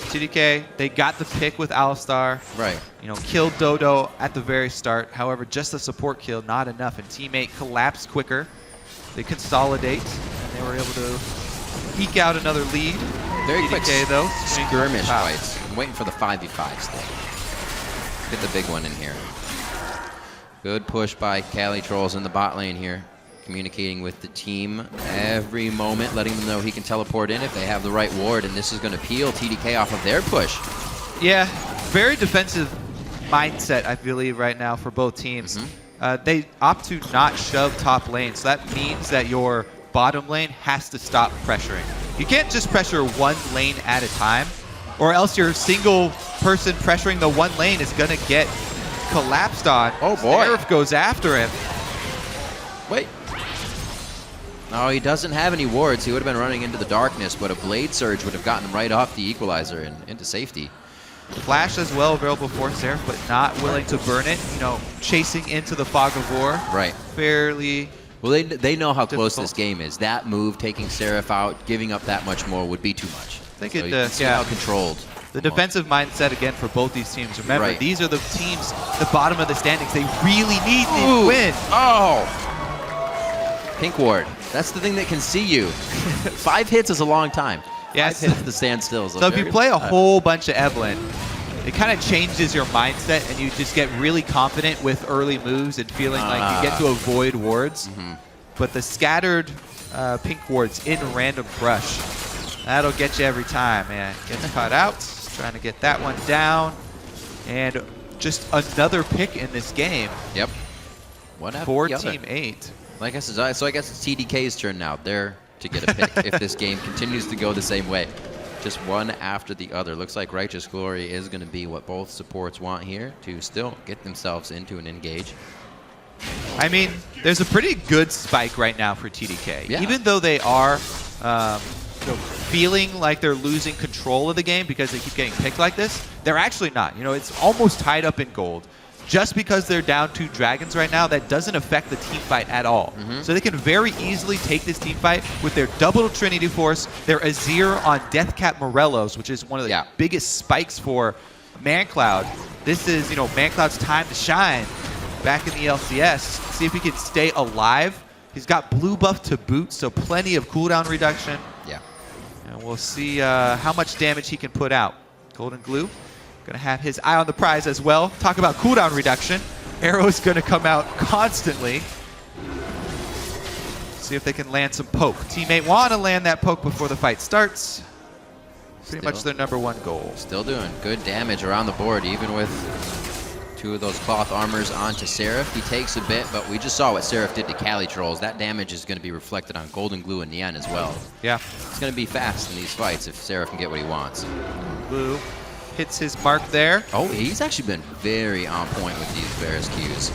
TDK, they got the pick with Alistar. Right. You know, killed Dodo at the very start. However, just a support kill, not enough. And teammate collapsed quicker. They consolidate, and they were able to eke out another lead. Very TDK, quick though, skirmish fights. I'm waiting for the 5v5 still. Get the big one in here. Good push by Cali Trolls in the bot lane here. communicating with the team every moment, letting them know he can teleport in if they have the right ward, and this is going to peel TDK off of their push. Yeah, very defensive mindset, I believe, right now for both teams. They opt to not shove top lane, so that means that your bottom lane has to stop pressuring. You can't just pressure one lane at a time, or else your single person pressuring the one lane is going to get collapsed on. Oh boy. Seraph goes after him. Wait. No, he doesn't have any wards. He would have been running into the darkness, but a Blade Surge would have gotten him right off the Equalizer and into safety. Flash as well available for Seraph, but not willing to burn it. You know, chasing into the Fog of War. Right. Fairly. Well, they know how close difficult. this game is. That move, taking Seraph out, giving up that much more would be too much. I think So it, you can see how controlled. The defensive mindset again for both these teams. Remember, Right. these are the teams, the bottom of the standings. They really need to win. Oh! Pink ward. That's the thing that can see you. 5 hits is a long time. Yes. 5 hits to stand still. So if you play a whole bunch of Evelyn, it kind of changes your mindset, and you just get really confident with early moves and feeling like you get to avoid wards. But the scattered pink wards in random brush, that'll get you every time, man. Gets caught out, trying to get that one down, and just another pick in this game. Yep. What happened For to the other? Team 8. Like I said, so I guess it's TDK's turn now. They're to get a pick if this game continues to go the same way. Just one after the other. Looks like Righteous Glory is going to be what both supports want here to still get themselves into an engage. I mean, there's a pretty good spike right now for TDK. Yeah. Even though they are feeling like they're losing control of the game because they keep getting picked like this, they're actually not. You know, it's almost tied up in gold. Just because they're down 2 dragons right now, that doesn't affect the team fight at all. So they can very easily take this team fight with their double Trinity Force, their Azir on Deathcap Morellos, which is one of the biggest spikes for ManCloud. This is, you know, ManCloud's time to shine back in the LCS. See if he can stay alive. He's got blue buff to boot, so plenty of cooldown reduction. Yeah. And we'll see how much damage he can put out. Golden Glue gonna have his eye on the prize as well. Talk about cooldown reduction. Arrow's gonna come out constantly. See if they can land some poke. Teammate wanna land that poke before the fight starts. Pretty much their #1 goal. Still doing good damage around the board, even with 2 of those cloth armors onto Seraph. He takes a bit, but we just saw what Seraph did to Cali Trolls. That damage is going to be reflected on Golden Glue and Nien as well. Yeah. It's going to be fast in these fights if Seraph can get what he wants. Blue hits his mark there. Oh, he's actually been very on point with these Varus Qs.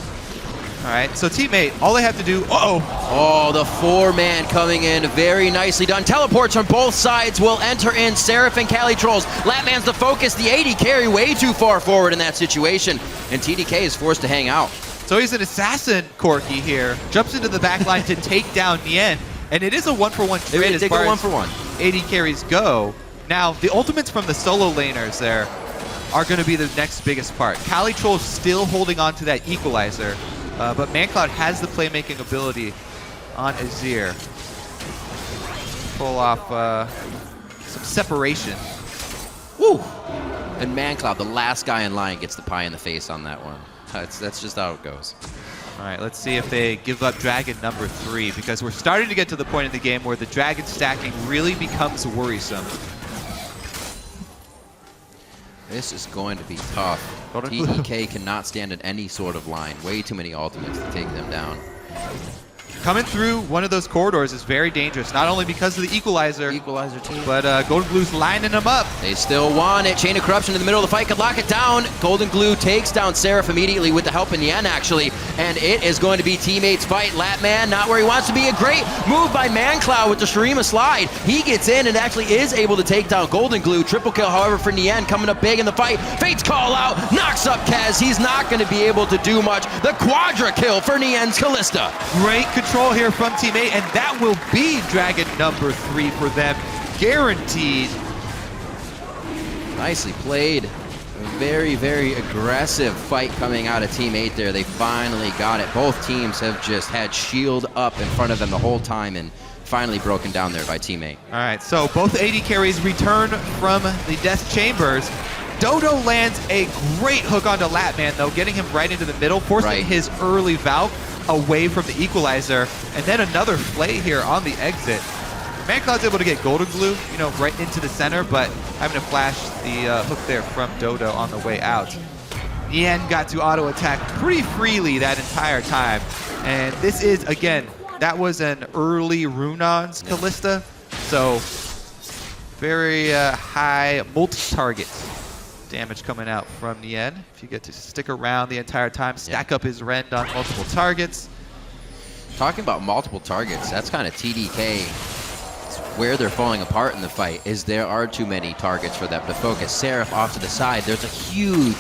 All right, so teammate, all they have to do, Oh, the 4-man coming in, very nicely done. Teleports from both sides will enter in. Seraph and Cali Trolls. Latman's the focus. The AD carry way too far forward in that situation, and TDK is forced to hang out. So he's an assassin, Corky here. Jumps into the back line to take down Nien, and it is a 1-for-1 trade as far as 1-for-1 AD carries go. Now, the ultimates from the solo laners there are going to be the next biggest part. Cali Troll's still holding on to that equalizer, but ManCloud has the playmaking ability on Azir. Pull off some separation. Woo! And ManCloud, the last guy in line, gets the pie in the face on that one. That's just how it goes. All right, let's see if they give up dragon #3, because we're starting to get to the point in the game where the dragon stacking really becomes worrisome. This is going to be tough. TDK cannot stand in any sort of line. Way too many ultimates to take them down. Coming through one of those corridors is very dangerous, not only because of the equalizer, too, but Golden Glue's lining them up. They still want it. Chain of Corruption in the middle of the fight could lock it down. Golden Glue takes down Seraph immediately with the help of Nien, actually. And it is going to be teammates fight. Latman not where he wants to be. A great move by ManCloud with the Shurima slide. He gets in and actually is able to take down Golden Glue. Triple kill, however, for Nien coming up big in the fight. Fate's call out, knocks up Kez. He's not going to be able to do much. The quadra kill for Nien's Callista. Great control here from teammate, and that will be dragon #3 for them, guaranteed. Nicely played. A very, very aggressive fight coming out of Team 8 there. They finally got it. Both teams have just had shield up in front of them the whole time and finally broken down there by Team 8. All right, so both AD carries return from the death chambers. Dodo lands a great hook onto Latman, though, getting him right into the middle, forcing his early Valk. away from the equalizer, and then another play here on the exit. ManCloud's able to get Golden Glue, you know, right into the center, but having to flash the hook there from Dodo on the way out. Nien got to auto attack pretty freely that entire time, and this is, again, that was an early Runon's Kalista, so very high multi-target damage coming out from Nien. If you get to stick around the entire time, stack up his rend on multiple targets. Talking about multiple targets, that's kind of TDK. Where they're falling apart in the fight is there are too many targets for them to focus. Seraph off to the side. There's a huge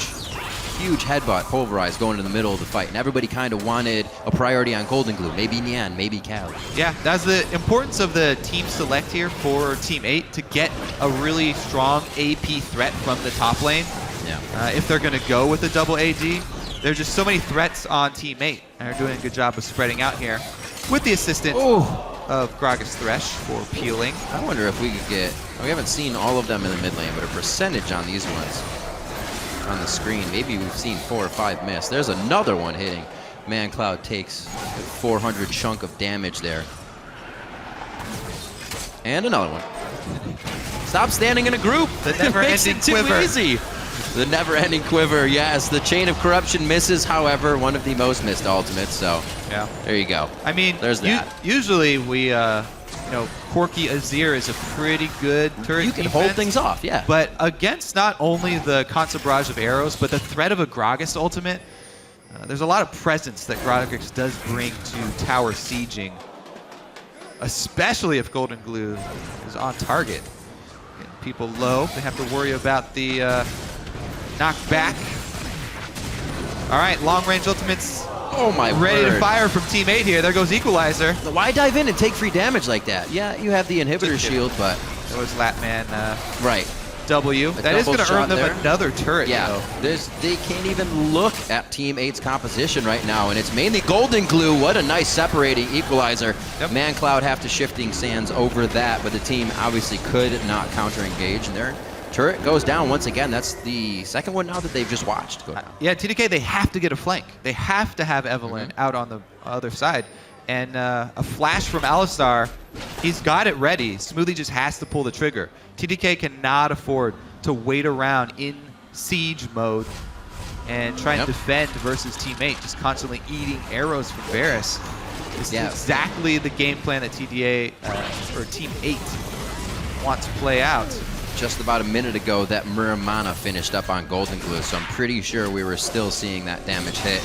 headbutt pulverized going in the middle of the fight, and everybody kind of wanted a priority on Golden Glue. Maybe Nyan, maybe Cal. Yeah, that's the importance of the team select here for Team 8 to get a really strong AP threat from the top lane. Yeah. If they're going to go with a double AD, there's just so many threats on Team 8, and they're doing a good job of spreading out here with the assistance of Gragas Thresh for peeling. I wonder if we could get, we haven't seen all of them in the mid lane, but a percentage on these ones on the screen. Maybe we've seen 4 or 5 miss. There's another one hitting. ManCloud takes a 400 chunk of damage there. And another one. Stop standing in a group. The never-ending quiver. Too easy. The never-ending quiver, yes. The Chain of Corruption misses, however, one of the most missed ultimates, so yeah, there you go. I mean, there's that. Usually we, you know, Corki Azir is a pretty good turret You can defense, hold things off, yeah. But against not only the constant barrage of arrows, but the threat of a Gragas ultimate, there's a lot of presence that Gragas does bring to tower sieging, especially if Golden Glue is on target. Getting people low, they have to worry about the knockback. All right, long-range ultimates. Oh my ready word. to fire from Team 8 here. There goes Equalizer. Why dive in and take free damage like that? Yeah, you have the inhibitor shield, but that was Latman. Right. W. That is going to earn them another turret. Yeah, they can't even look at Team 8's composition right now, and it's mainly Golden Glue. What a nice separating equalizer. Yep. ManCloud have to shifting sands over that, but the team obviously could not counter engage, and their turret goes down once again. That's the second one now that they've just watched go down. Yeah, TDK, they have to get a flank. They have to have Evelyn out on the other side. And a flash from Alistar, he's got it ready. Smoothie just has to pull the trigger. TDK cannot afford to wait around in siege mode and try and defend versus Team 8, just constantly eating arrows from Varus. This is exactly the game plan that TDA or Team 8 wants to play out. Just about a minute ago, that Muramana finished up on Golden Glue, so I'm pretty sure we were still seeing that damage hit.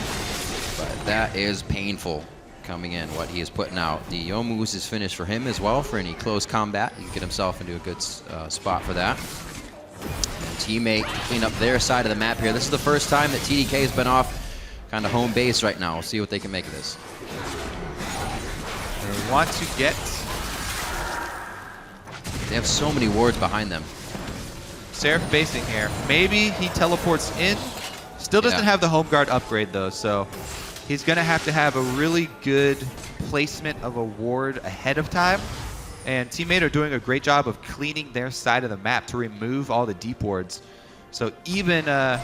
But that is painful coming in, what he is putting out. The Yomu's is finished for him as well for any close combat. He can get himself into a good spot for that. And teammate clean up their side of the map here. This is the first time that TDK has been off kind of home base right now. We'll see what they can make of this. They want to get... They have so many wards behind them. Seraph basing here. Maybe he teleports in. Still doesn't have the home guard upgrade though, so he's going to have a really good placement of a ward ahead of time. And teammate are doing a great job of cleaning their side of the map to remove all the deep wards. So even a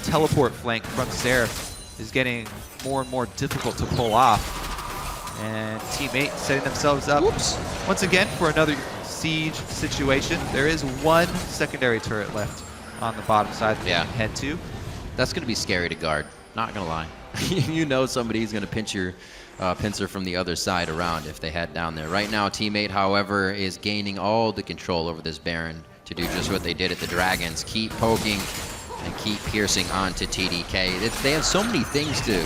teleport flank from Seraph is getting more and more difficult to pull off. And teammate setting themselves up once again for another siege situation. There is one secondary turret left on the bottom side that you can head to. That's going to be scary to guard, not going to lie. You know somebody's going to pinch your pincer from the other side around if they head down there. Right now, teammate, however, is gaining all the control over this Baron to do just what they did at the Dragons. Keep poking and keep piercing onto TDK. They have so many things to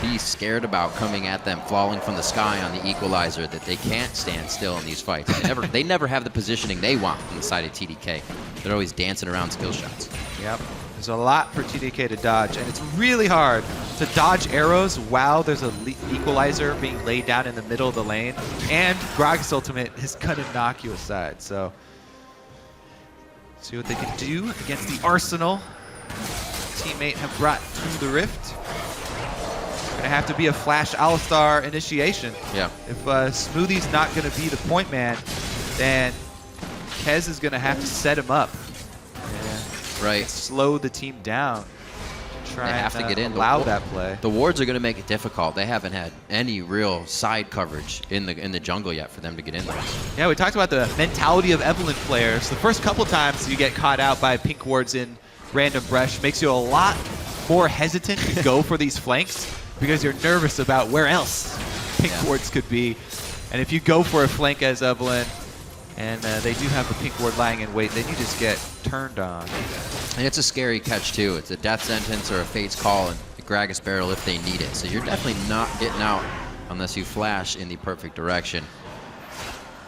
be scared about coming at them, falling from the sky on the equalizer, that they can't stand still in these fights. They never have the positioning they want on the side of TDK. They're always dancing around skill shots. Yep. There's a lot for TDK to dodge, and it's really hard to dodge arrows while there's an equalizer being laid down in the middle of the lane, and Gragas ultimate is gonna knock you aside. So, see what they can do against the Arsenal. Teammate have brought to the Rift. Gonna have to be a flash Alistar initiation. Yeah. If Smoothie's not gonna be the point man, then Kez is gonna have to set him up. Right. Slow the team down. try have to get in. allow that play. The wards are going to make it difficult. They haven't had any real side coverage in the jungle yet for them to get in there. Yeah, we talked about the mentality of Evelyn players. The first couple times you get caught out by pink wards in random brush makes you a lot more hesitant to go for these flanks because you're nervous about where else pink wards could be. And if you go for a flank as Evelyn, and they do have the pink ward lying in wait, then you just get turned on. And it's a scary catch too. It's a death sentence or a fate's call and a Gragas barrel if they need it. So you're definitely not getting out unless you flash in the perfect direction.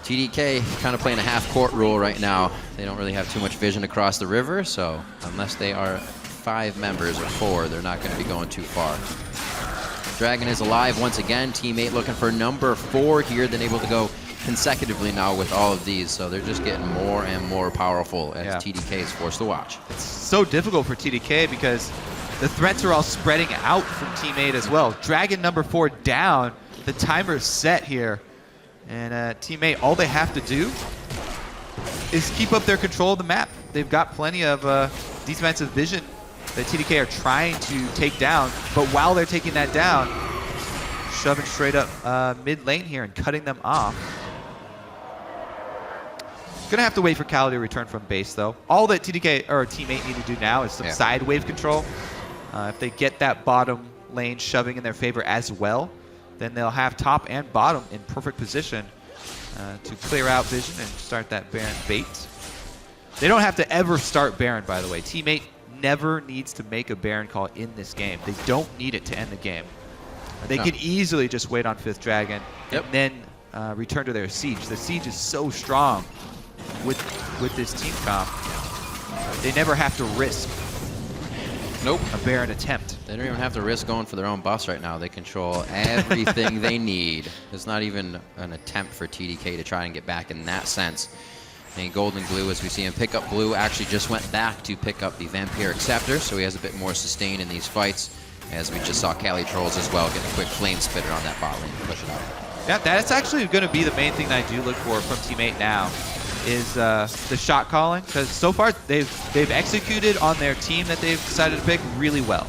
TDK kind of playing a half-court rule right now. They don't really have too much vision across the river, so unless they are 5 members or 4, they're not going to be going too far. Dragon is alive once again. Teammate looking for number 4 here, then able to go consecutively now with all of these, so they're just getting more and more powerful as TDK is forced to watch. It's so difficult for TDK because the threats are all spreading out from Teammate as well. Dragon number 4 down. The timer's set here. And Teammate, all they have to do is keep up their control of the map. They've got plenty of defensive vision that TDK are trying to take down, but while they're taking that down, shoving straight up mid lane here and cutting them off. Gonna have to wait for Cali to return from base though. All that TDK or Teammate need to do now is some side wave control. If they get that bottom lane shoving in their favor as well, then they'll have top and bottom in perfect position to clear out vision and start that Baron bait. They don't have to ever start Baron, by the way. Teammate never needs to make a Baron call in this game. They don't need it to end the game. They can easily just wait on 5th Dragon and then return to their siege. The siege is so strong with this team comp. They never have to risk a Baron attempt. They don't even have to risk going for their own buffs right now. They control everything they need. It's not even an attempt for TDK to try and get back in that sense. And Golden Glue, as we see him pick up blue, actually just went back to pick up the Vampiric Scepter, so he has a bit more sustain in these fights, as we just saw Cali Trolls as well get a quick Flame Spitter on that bot lane and push it out. Yeah, that's actually going to be the main thing that I do look for from Teammate now, is the shot calling, because so far they've executed on their team that they've decided to pick really well.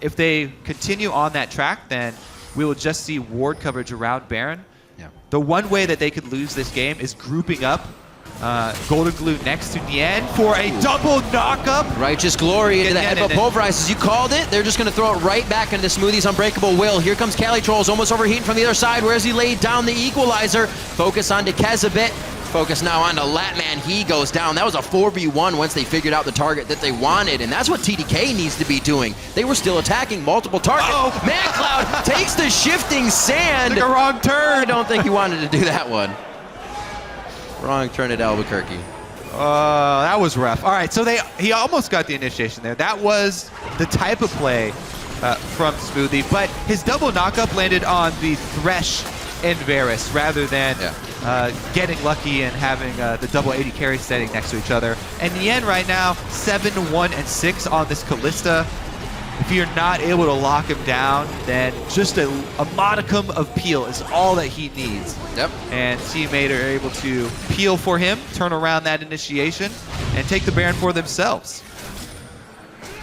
If they continue on that track, then we will just see ward coverage around Baron. Yeah. The one way that they could lose this game is grouping up Golden Glue next to Nien for a double knockup. Righteous Glory into the headbutt pulverizes. You called it. They're just going to throw it right back into Smoothie's Unbreakable Will. Here comes Cali Trolls, almost overheating from the other side. Whereas he laid down the equalizer. Focus on Dekez a bit. Focus now on the Latman. He goes down. That was a 4v1 once they figured out the target that they wanted, and that's what TDK needs to be doing. They were still attacking multiple targets. ManCloud takes the shifting sand. Took a wrong turn. I don't think he wanted to do that one. Wrong turn at Albuquerque. That was rough. All right, so he almost got the initiation there. That was the type of play from Smoothie, but his double knockup landed on the Thresh and Varus rather than getting lucky and having the double 80 carry setting next to each other. And Nien right now, 7-1-6 on this Kalista. If you're not able to lock him down, then just a modicum of peel is all that he needs. Yep. And Teammate are able to peel for him, turn around that initiation, and take the Baron for themselves.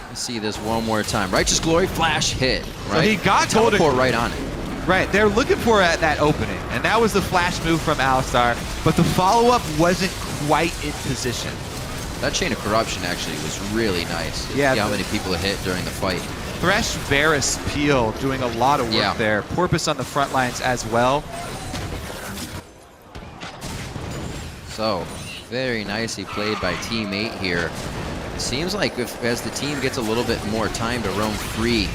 Let's see this one more time. Righteous Glory flash hit. Right? So he got teleport right on it. Right, they're looking for that opening, and that was the flash move from Alistar, but the follow-up wasn't quite in position. That Chain of Corruption actually was really nice. Yeah. See how many people it hit during the fight. Thresh Varus peel doing a lot of work there. Porpoise on the front lines as well. So, very nicely played by Teammate here. It seems like as the team gets a little bit more time to roam free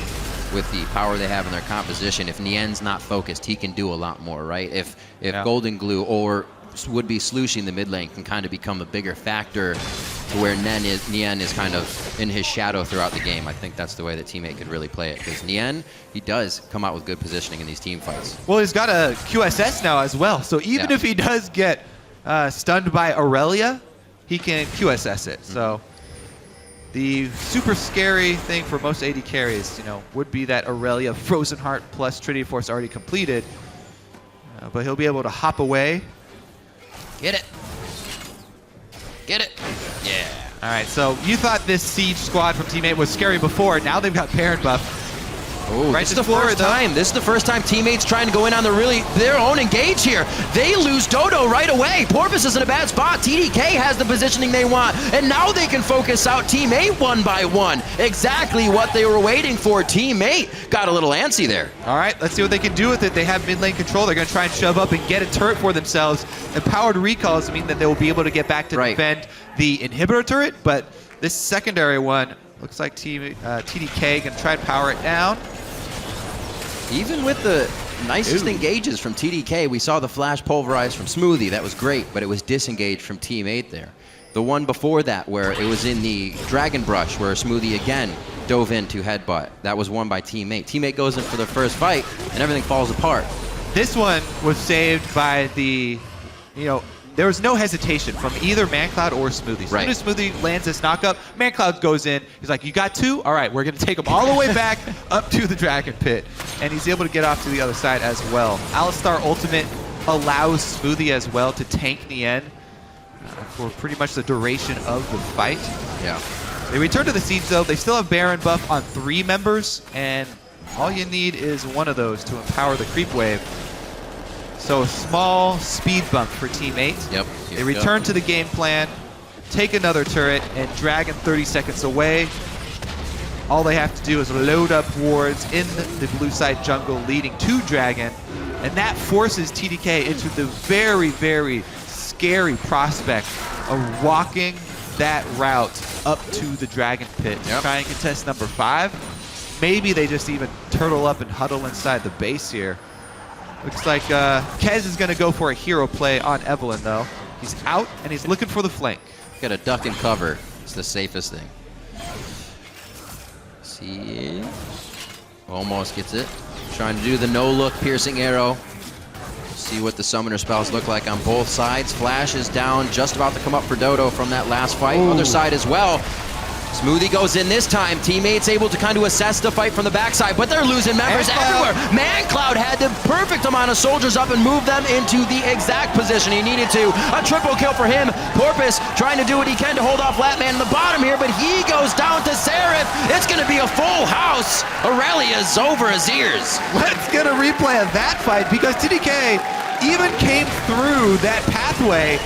with the power they have in their composition, if Nien's not focused, he can do a lot more, right? If Golden Glue or would-be Slushie in the mid lane can kind of become a bigger factor to where Nien is kind of in his shadow throughout the game. I think that's the way that Teammate could really play it, because Nien, he does come out with good positioning in these team fights. Well, he's got a QSS now as well, so even if he does get stunned by Aurelia, he can QSS it. So the super scary thing for most AD carries, would be that Aurelia Frozen Heart plus Trinity Force already completed, but he'll be able to hop away. Get it. Get it. Yeah. All right, so you thought this Siege squad from Teammate was scary before. Now they've got Baron buff. Oh, this is the first time. This is the first time Teammates trying to go in on their own engage here. They lose Dodo right away. Porpoise is in a bad spot. TDK has the positioning they want, and now they can focus out Teammate one by one. Exactly what they were waiting for. Teammate got a little antsy there. All right, let's see what they can do with it. They have mid lane control. They're going to try and shove up and get a turret for themselves. Empowered recalls mean that they will be able to get back to defend the inhibitor turret, but this secondary one looks like TDK going to try and power it down. Even with the nicest engages from TDK, we saw the flash pulverize from Smoothie. That was great, but it was disengaged from Team 8 there. The one before that, where it was in the Dragon Brush, where Smoothie again dove into headbutt. That was won by Team 8. Team 8 goes in for the first fight, and everything falls apart. This one was saved by the, there was no hesitation from either ManCloud or Smoothie. As soon as Smoothie lands this knockup, ManCloud goes in. He's like, you got two? All right, we're going to take them all the way back up to the Dragon Pit. And he's able to get off to the other side as well. Alistar ultimate allows Smoothie as well to tank the end for pretty much the duration of the fight. Yeah. They return to the Siege though. They still have Baron buff on 3 members, and all you need is one of those to empower the creep wave. So a small speed bump for Team 8. Yep. They return to the game plan, take another turret, and Dragon 30 seconds away. All they have to do is load up wards in the blue side jungle leading to Dragon, and that forces TDK into the very, very scary prospect of walking that route up to the Dragon Pit to try and contest number 5. Maybe they just even turtle up and huddle inside the base here. Looks like Kez is going to go for a hero play on Evelyn, though. He's out, and he's looking for the flank. Got a duck and cover. It's the safest thing. See, almost gets it. Trying to do the no-look piercing arrow. See what the summoner spells look like on both sides. Flash is down, just about to come up for Dodo from that last fight. Other side as well. Smoothie goes in this time. Teammates able to kind of assess the fight from the backside, but they're losing members everywhere. ManCloud had the perfect amount of soldiers up and moved them into the exact position he needed to. A triple kill for him. Porpoise trying to do what he can to hold off Latman in the bottom here, but he goes down to Seraph. It's going to be a full house. Aurelia's over his ears. Let's get a replay of that fight, because TDK even came through that pathway.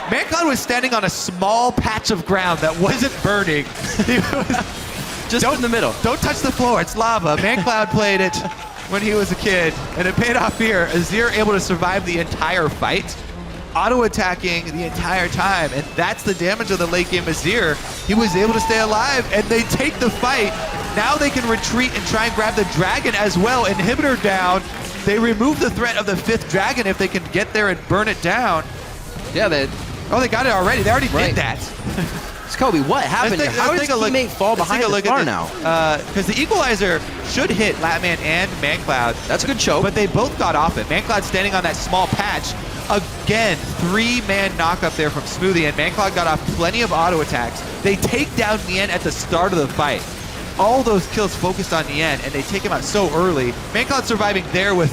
ManCloud was standing on a small patch of ground that wasn't burning. He was just in the middle. Don't touch the floor, it's lava. ManCloud played it when he was a kid, and it paid off here. Azir able to survive the entire fight, auto-attacking the entire time, and that's the damage of the late game Azir. He was able to stay alive, and they take the fight. Now they can retreat and try and grab the dragon as well. Inhibitor down. They remove the threat of the 5th dragon if they can get there and burn it down. Yeah, they got it already. They already did that. Kobe, what happened here? How does teammate fall behind the bar now? Because the equalizer should hit Latman and ManCloud. That's a good choke. But they both got off it. ManCloud standing on that small patch. Again, 3-man knock up there from Smoothie, and ManCloud got off plenty of auto attacks. They take down Nien at the start of the fight. All those kills focused on Nien, and they take him out so early. ManCloud surviving there with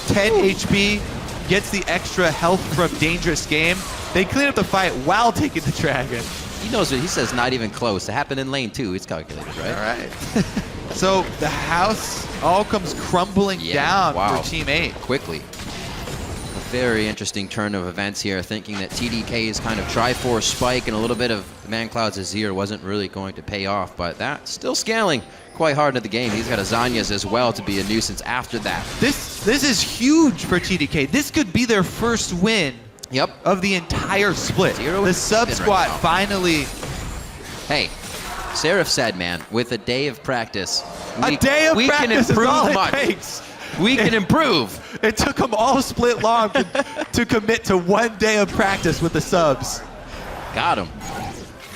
10 HP, gets the extra health from Dangerous Game. They clean up the fight while taking the dragon. He knows what he says, not even close. It happened in lane 2. It's calculated, right? All right. So the house all comes crumbling down for Team 8. Quickly. A very interesting turn of events here, thinking that TDK's kind of Triforce spike and a little bit of ManCloud's Azir wasn't really going to pay off, but that's still scaling quite hard into the game. He's got a Zanya's as well to be a nuisance after that. This is huge for TDK. This could be their first win of the entire split. The sub squad finally. Hey, Seraph said, man, with a day of practice, we can improve much. We can improve. It took them all split long to commit to 1 day of practice with the subs. Got him.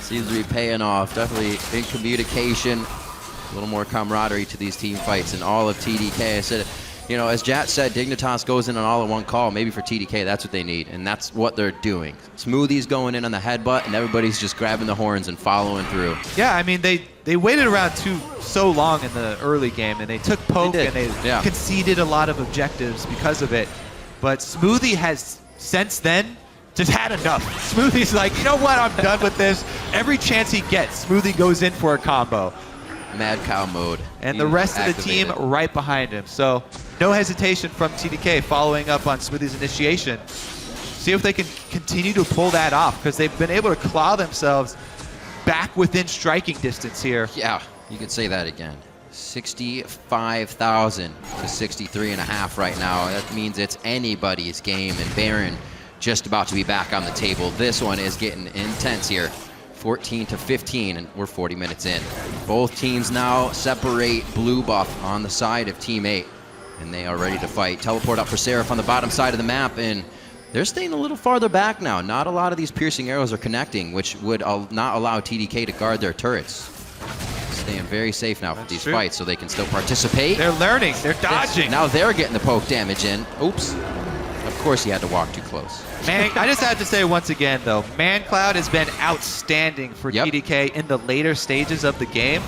Seems to be paying off. Definitely in communication, a little more camaraderie to these team fights, and all of TDK. I said, you know, as Jat said, Dignitas goes in on all-in-one call. Maybe for TDK, that's what they need, and that's what they're doing. Smoothie's going in on the headbutt, and everybody's just grabbing the horns and following through. Yeah, I mean, they waited around so long in the early game, and they took poke, and they conceded a lot of objectives because of it. But Smoothie has, since then, just had enough. Smoothie's like, you know what, I'm done with this. Every chance he gets, Smoothie goes in for a combo. Mad cow mode. And the rest of the team right behind him. So no hesitation from TDK following up on Smoothie's initiation. See if they can continue to pull that off, because they've been able to claw themselves back within striking distance here. Yeah, you could say that again. 65,000 to 63.5 right now. That means it's anybody's game, and Baron just about to be back on the table. This one is getting intense here. 14 to 15, and we're 40 minutes in. Both teams now separate blue buff on the side of Team 8, and they are ready to fight. Teleport up for Seraph on the bottom side of the map, and they're staying a little farther back now. Not a lot of these piercing arrows are connecting, which would not allow TDK to guard their turrets. Staying very safe now for these fights, so they can still participate. They're learning, they're dodging. Now they're getting the poke damage in. Oops. Of course he had to walk too close. Man, I just have to say once again, though, ManCloud has been outstanding for TDK in the later stages of the game.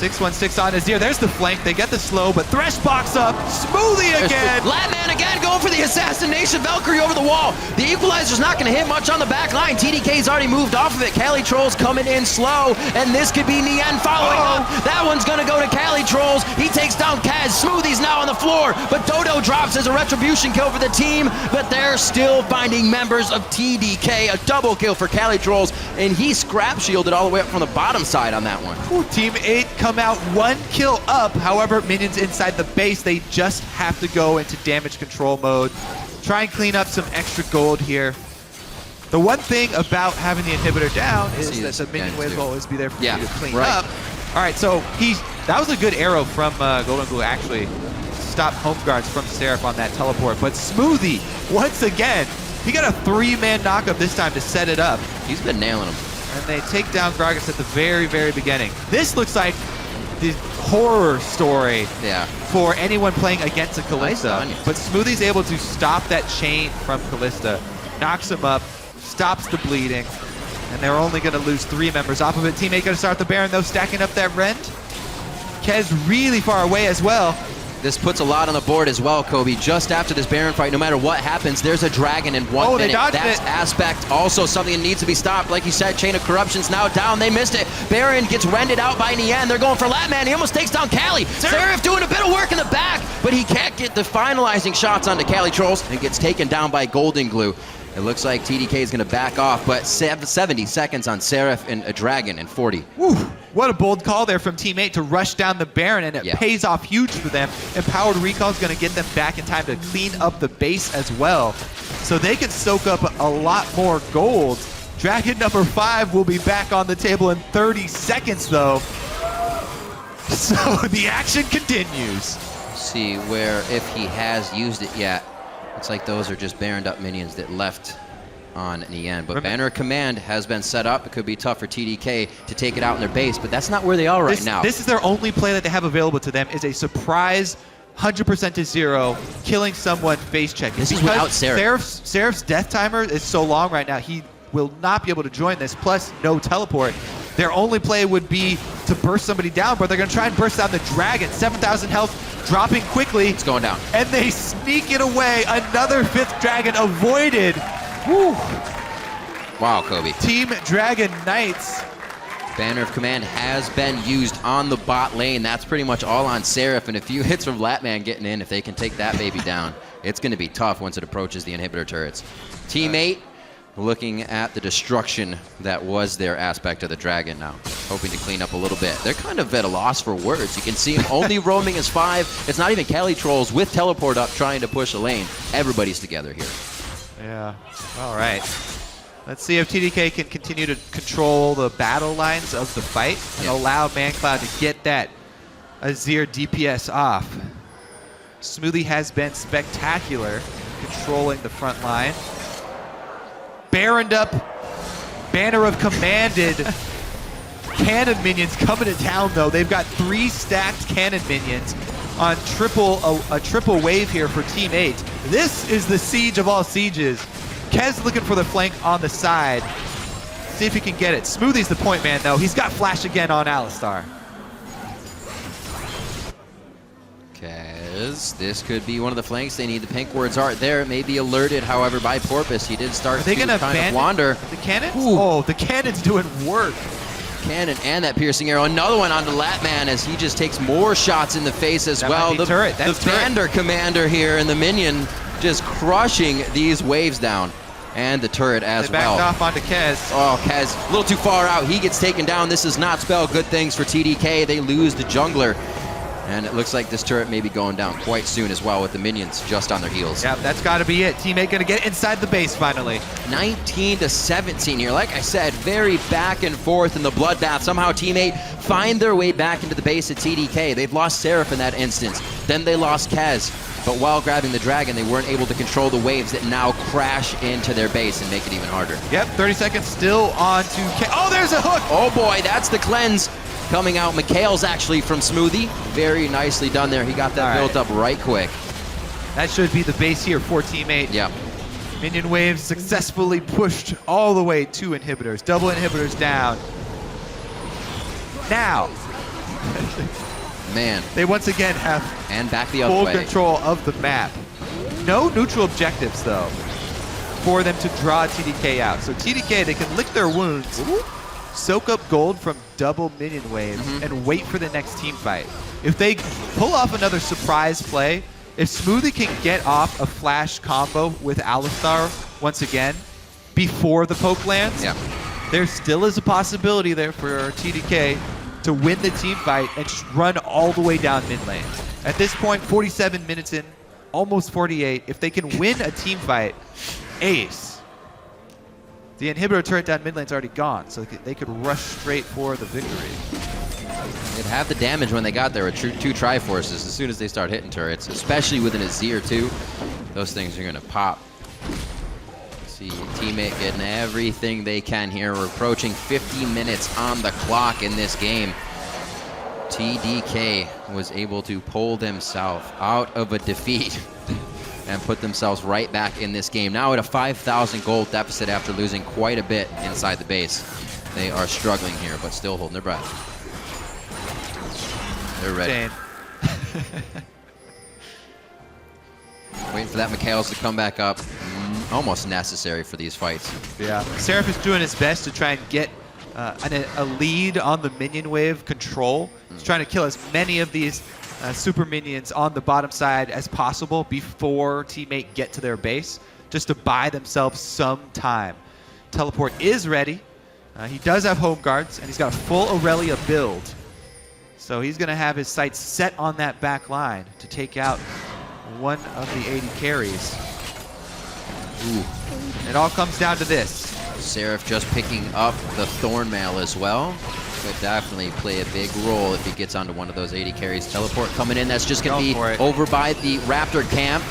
616 on Azir. There's the flank. They get the slow, but Thresh box up. Smoothie again. Latman again going for the assassination. Valkyrie over the wall. The equalizer's not going to hit much on the back line. TDK's already moved off of it. Cali Trolls coming in slow, and this could be Nien following up. That one's going to go to Cali Trolls. He takes down Kaz. Smoothie's now on the floor, but Dodo drops as a retribution kill for the team, but they're still finding members of TDK. A double kill for Cali Trolls, and he scrap shielded all the way up from the bottom side on that one. Ooh, Team 8 come out 1 kill up. However, minions inside the base, they just have to go into damage control mode. Try and clean up some extra gold here. The one thing about having the inhibitor down is that the minion wave will always be there for you to clean up. All right, so that was a good arrow from Golden Glue, actually. Stop home guards from Seraph on that teleport. But Smoothie, once again, he got a 3-man knockup this time to set it up. He's been nailing them. And they take down Gragas at the very, very beginning. This looks like the horror story for anyone playing against a Kalista. But Smoothie's able to stop that chain from Kalista, knocks him up, stops the bleeding, and they're only going to lose 3 members off of it. Team 8 going to start the Baron, though, stacking up that Rend. Kez really far away as well. This puts a lot on the board as well, Kobe. Just after this Baron fight, no matter what happens, there's a dragon in 1 minute. That's Aspect, also something that needs to be stopped. Like you said, Chain of Corruption's now down. They missed it. Baron gets rended out by Nien. They're going for Latman. He almost takes down Cali. Seraph doing a bit of work in the back, but he can't get the finalizing shots onto Cali Trolls and gets taken down by Golden Glue. It looks like TDK is going to back off, but 70 seconds on Seraph and a Dragon and 40. Woo, what a bold call there from Team 8 to rush down the Baron, and it pays off huge for them. Empowered Recall is going to get them back in time to clean up the base as well, so they can soak up a lot more gold. Dragon number 5 will be back on the table in 30 seconds, though. So the action continues. See where if he has used it yet. Looks like those are just Baroned up minions that left on Nien. But Banner of Command has been set up. It could be tough for TDK to take it out in their base, but that's not where they are right now. This is their only play that they have available to them, is a surprise 100% to 0, killing someone face check. This is without Seraph. Seraph's death timer is so long right now, he will not be able to join this, plus no teleport. Their only play would be to burst somebody down, but they're going to try and burst down the Dragon. 7,000 health, dropping quickly. It's going down. And they sneak it away. Another 5th Dragon avoided. Woo. Wow, Kobe. Team Dragon Knights. Banner of Command has been used on the bot lane. That's pretty much all on Seraph, and a few hits from Latman getting in. If they can take that baby down, it's going to be tough once it approaches the inhibitor turrets. Team 8 looking at the destruction that was their Aspect of the Dragon now, hoping to clean up a little bit. They're kind of at a loss for words. You can see him only roaming as 5. It's not even Cali Trolls with teleport up trying to push a lane. Everybody's together here. Yeah, all right. Let's see if TDK can continue to control the battle lines of the fight and allow ManCloud to get that Azir DPS off. Smoothie has been spectacular controlling the front line. Baroned up, Banner of Commanded cannon minions coming to town, though. They've got 3 stacked cannon minions on a triple wave here for Team 8. This is the siege of all sieges. Kez looking for the flank on the side. See if he can get it. Smoothie's the point man, though. He's got flash again on Alistar. As this could be one of the flanks they need. The pink words aren't there. It may be alerted, however, by Porpoise. He did start to kind of wander. The cannons? Ooh. Oh, the cannons doing work. Cannon and that piercing arrow. Another one onto Latman as he just takes more shots in the face as That well. might be turret. That's the Vander commander here and the minion just crushing these waves down. And the turret as They backed well. off onto Kez. Oh, Kez, a little too far out. He gets taken down. This does not spell good things for TDK. They lose the jungler. And it looks like this turret may be going down quite soon as well with the minions just on their heels. Yep, that's got to be it. Teammate going to get inside the base finally. 19-17 here. Like I said, very back and forth in the bloodbath. Somehow Teammate find their way back into the base at TDK. They've lost Seraph in that instance. Then they lost Kez. But while grabbing the dragon, they weren't able to control the waves that now crash into their base and make it even harder. Yep, 30 seconds still on to Kez. Oh, there's a hook! Oh boy, that's the cleanse coming out. Mikhail's actually from Smoothie. Very nicely done there. He got that built up right quick. That should be the base here for Teammate. Yeah. Minion waves successfully pushed all the way to inhibitors. Double inhibitors down. Now. Man. They once again have and back the other full way. control of the map. No neutral objectives, though, for them to draw TDK out. So TDK, they can lick their wounds, soak up gold from double minion waves, and wait for the next team fight. If they pull off another surprise play, if Smoothie can get off a flash combo with Alistar once again before the poke lands, there still is a possibility there for TDK to win the team fight and just run all the way down mid lane. At this point, 47 minutes in, almost 48. If they can win a team fight, ace. The inhibitor turret down mid lane's already gone, so they could rush straight for the victory. They'd have the damage when they got there with two Triforces as soon as they start hitting turrets, especially with an Azir too. Those things are gonna pop. See, Teammate getting everything they can here. We're approaching 50 minutes on the clock in this game. TDK was able to pull themselves out of a defeat and put themselves right back in this game. Now at a 5,000 gold deficit after losing quite a bit inside the base. They are struggling here, but still holding their breath. They're ready. Waiting for that Mikhail's to come back up. Almost necessary for these fights. Yeah, Seraph is doing his best to try and get a lead on the minion wave control. He's trying to kill as many of these super minions on the bottom side as possible before Teammate get to their base, just to buy themselves some time. Teleport is ready. He does have home guards, and he's got a full Aurelia build. So he's going to have his sights set on that back line to take out one of the 80 carries. Ooh. It all comes down to this. Seraph just picking up the Thornmail as well. Could definitely play a big role if he gets onto one of those 80 carries. Teleport coming in. That's just going to be over by the Raptor camp.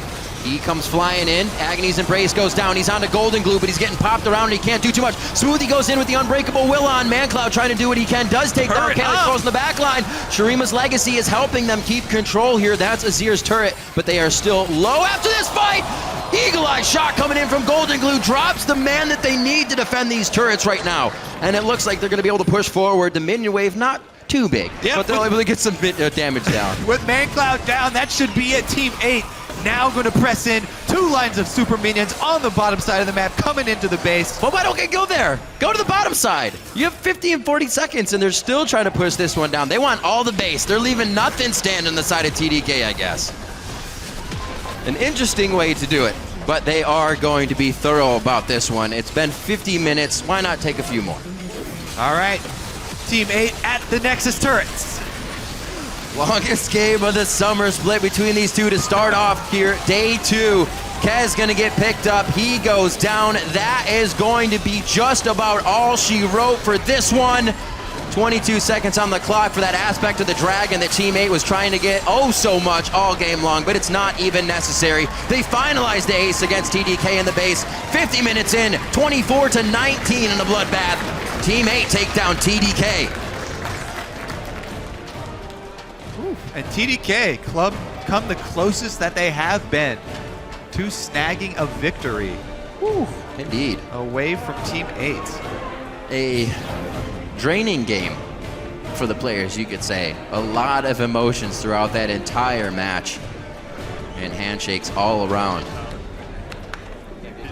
He comes flying in. Agony's Embrace goes down. He's onto Golden Glue, but he's getting popped around and he can't do too much. Smoothie goes in with the Unbreakable Will on. ManCloud trying to do what he can. Does take down Kale. Goes in the back line. Shurima's Legacy is helping them keep control here. That's Azir's turret, but they are still low after this fight. Eagle Eye shot coming in from Golden Glue. Drops the man that they need to defend these turrets right now. And it looks like they're going to be able to push forward. The minion wave not too big, but they're able to get some damage down. With ManCloud down, that should be it. Team 8 now going to press in. 2 lines of super minions on the bottom side of the map coming into the base. Well, why don't they go there? Go to the bottom side. You have 50 and 40 seconds, and they're still trying to push this one down. They want all the base. They're leaving nothing standing on the side of TDK, I guess. An interesting way to do it, but they are going to be thorough about this one. It's been 50 minutes. Why not take a few more? All right. Team 8 at the Nexus turrets. Longest game of the summer split between these two to start off here. Day 2. Kez gonna get picked up. He goes down. That is going to be just about all she wrote for this one. 22 seconds on the clock for that aspect of the dragon that Team 8 was trying to get so much all game long, but it's not even necessary. They finalized the ace against TDK in the base. 50 minutes in, 24-19 in the bloodbath. Team 8 take down TDK. And TDK club come the closest that they have been to snagging a victory. Woo. Indeed. Away from Team 8. A draining game for the players, you could say. A lot of emotions throughout that entire match. and handshakes all around.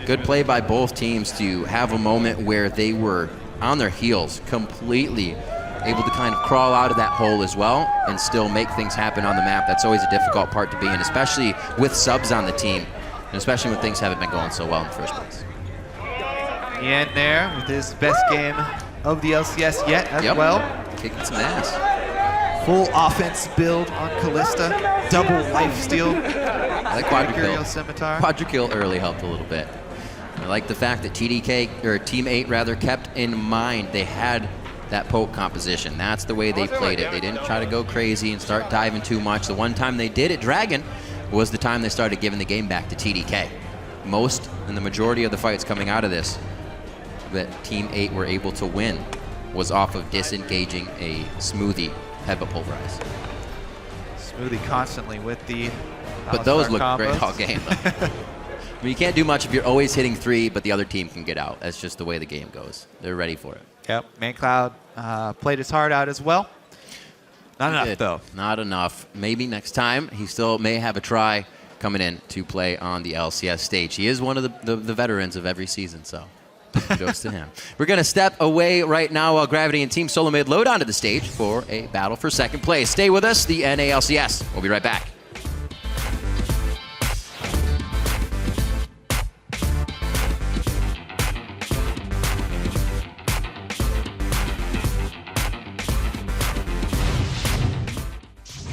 Good play by both teams to have a moment where they were on their heels, completely able to kind of crawl out of that hole as well and still make things happen on the map. That's always a difficult part to be in, especially with subs on the team, and especially when things haven't been going so well in the first place. Ian there with his best game of the LCS yet as well. Kicking some ass. Full offense build on Callista. Double lifesteal. I like quadra Scimitar. Quadra-kill early helped a little bit. I like the fact that TDK, or Team 8 rather, kept in mind they had that poke composition. That's the way they played it. They didn't try to go crazy and start diving too much. The one time they did at Dragon was the time they started giving the game back to TDK. Most and the majority of the fights coming out of this that Team 8 were able to win was off of disengaging a Smoothie headbutt pulverize. Smoothie constantly with the But those look combos. great all game. I mean, you can't do much if you're always hitting 3, but the other team can get out. That's just the way the game goes. They're ready for it. Yep, ManCloud played his heart out as well. Not enough, though. Not enough. Maybe next time. He still may have a try coming in to play on the LCS stage. He is one of the veterans of every season, so kudos to him. We're going to step away right now while Gravity and Team Solo Mid load onto the stage for a battle for second place. Stay with us, the NA LCS. We'll be right back.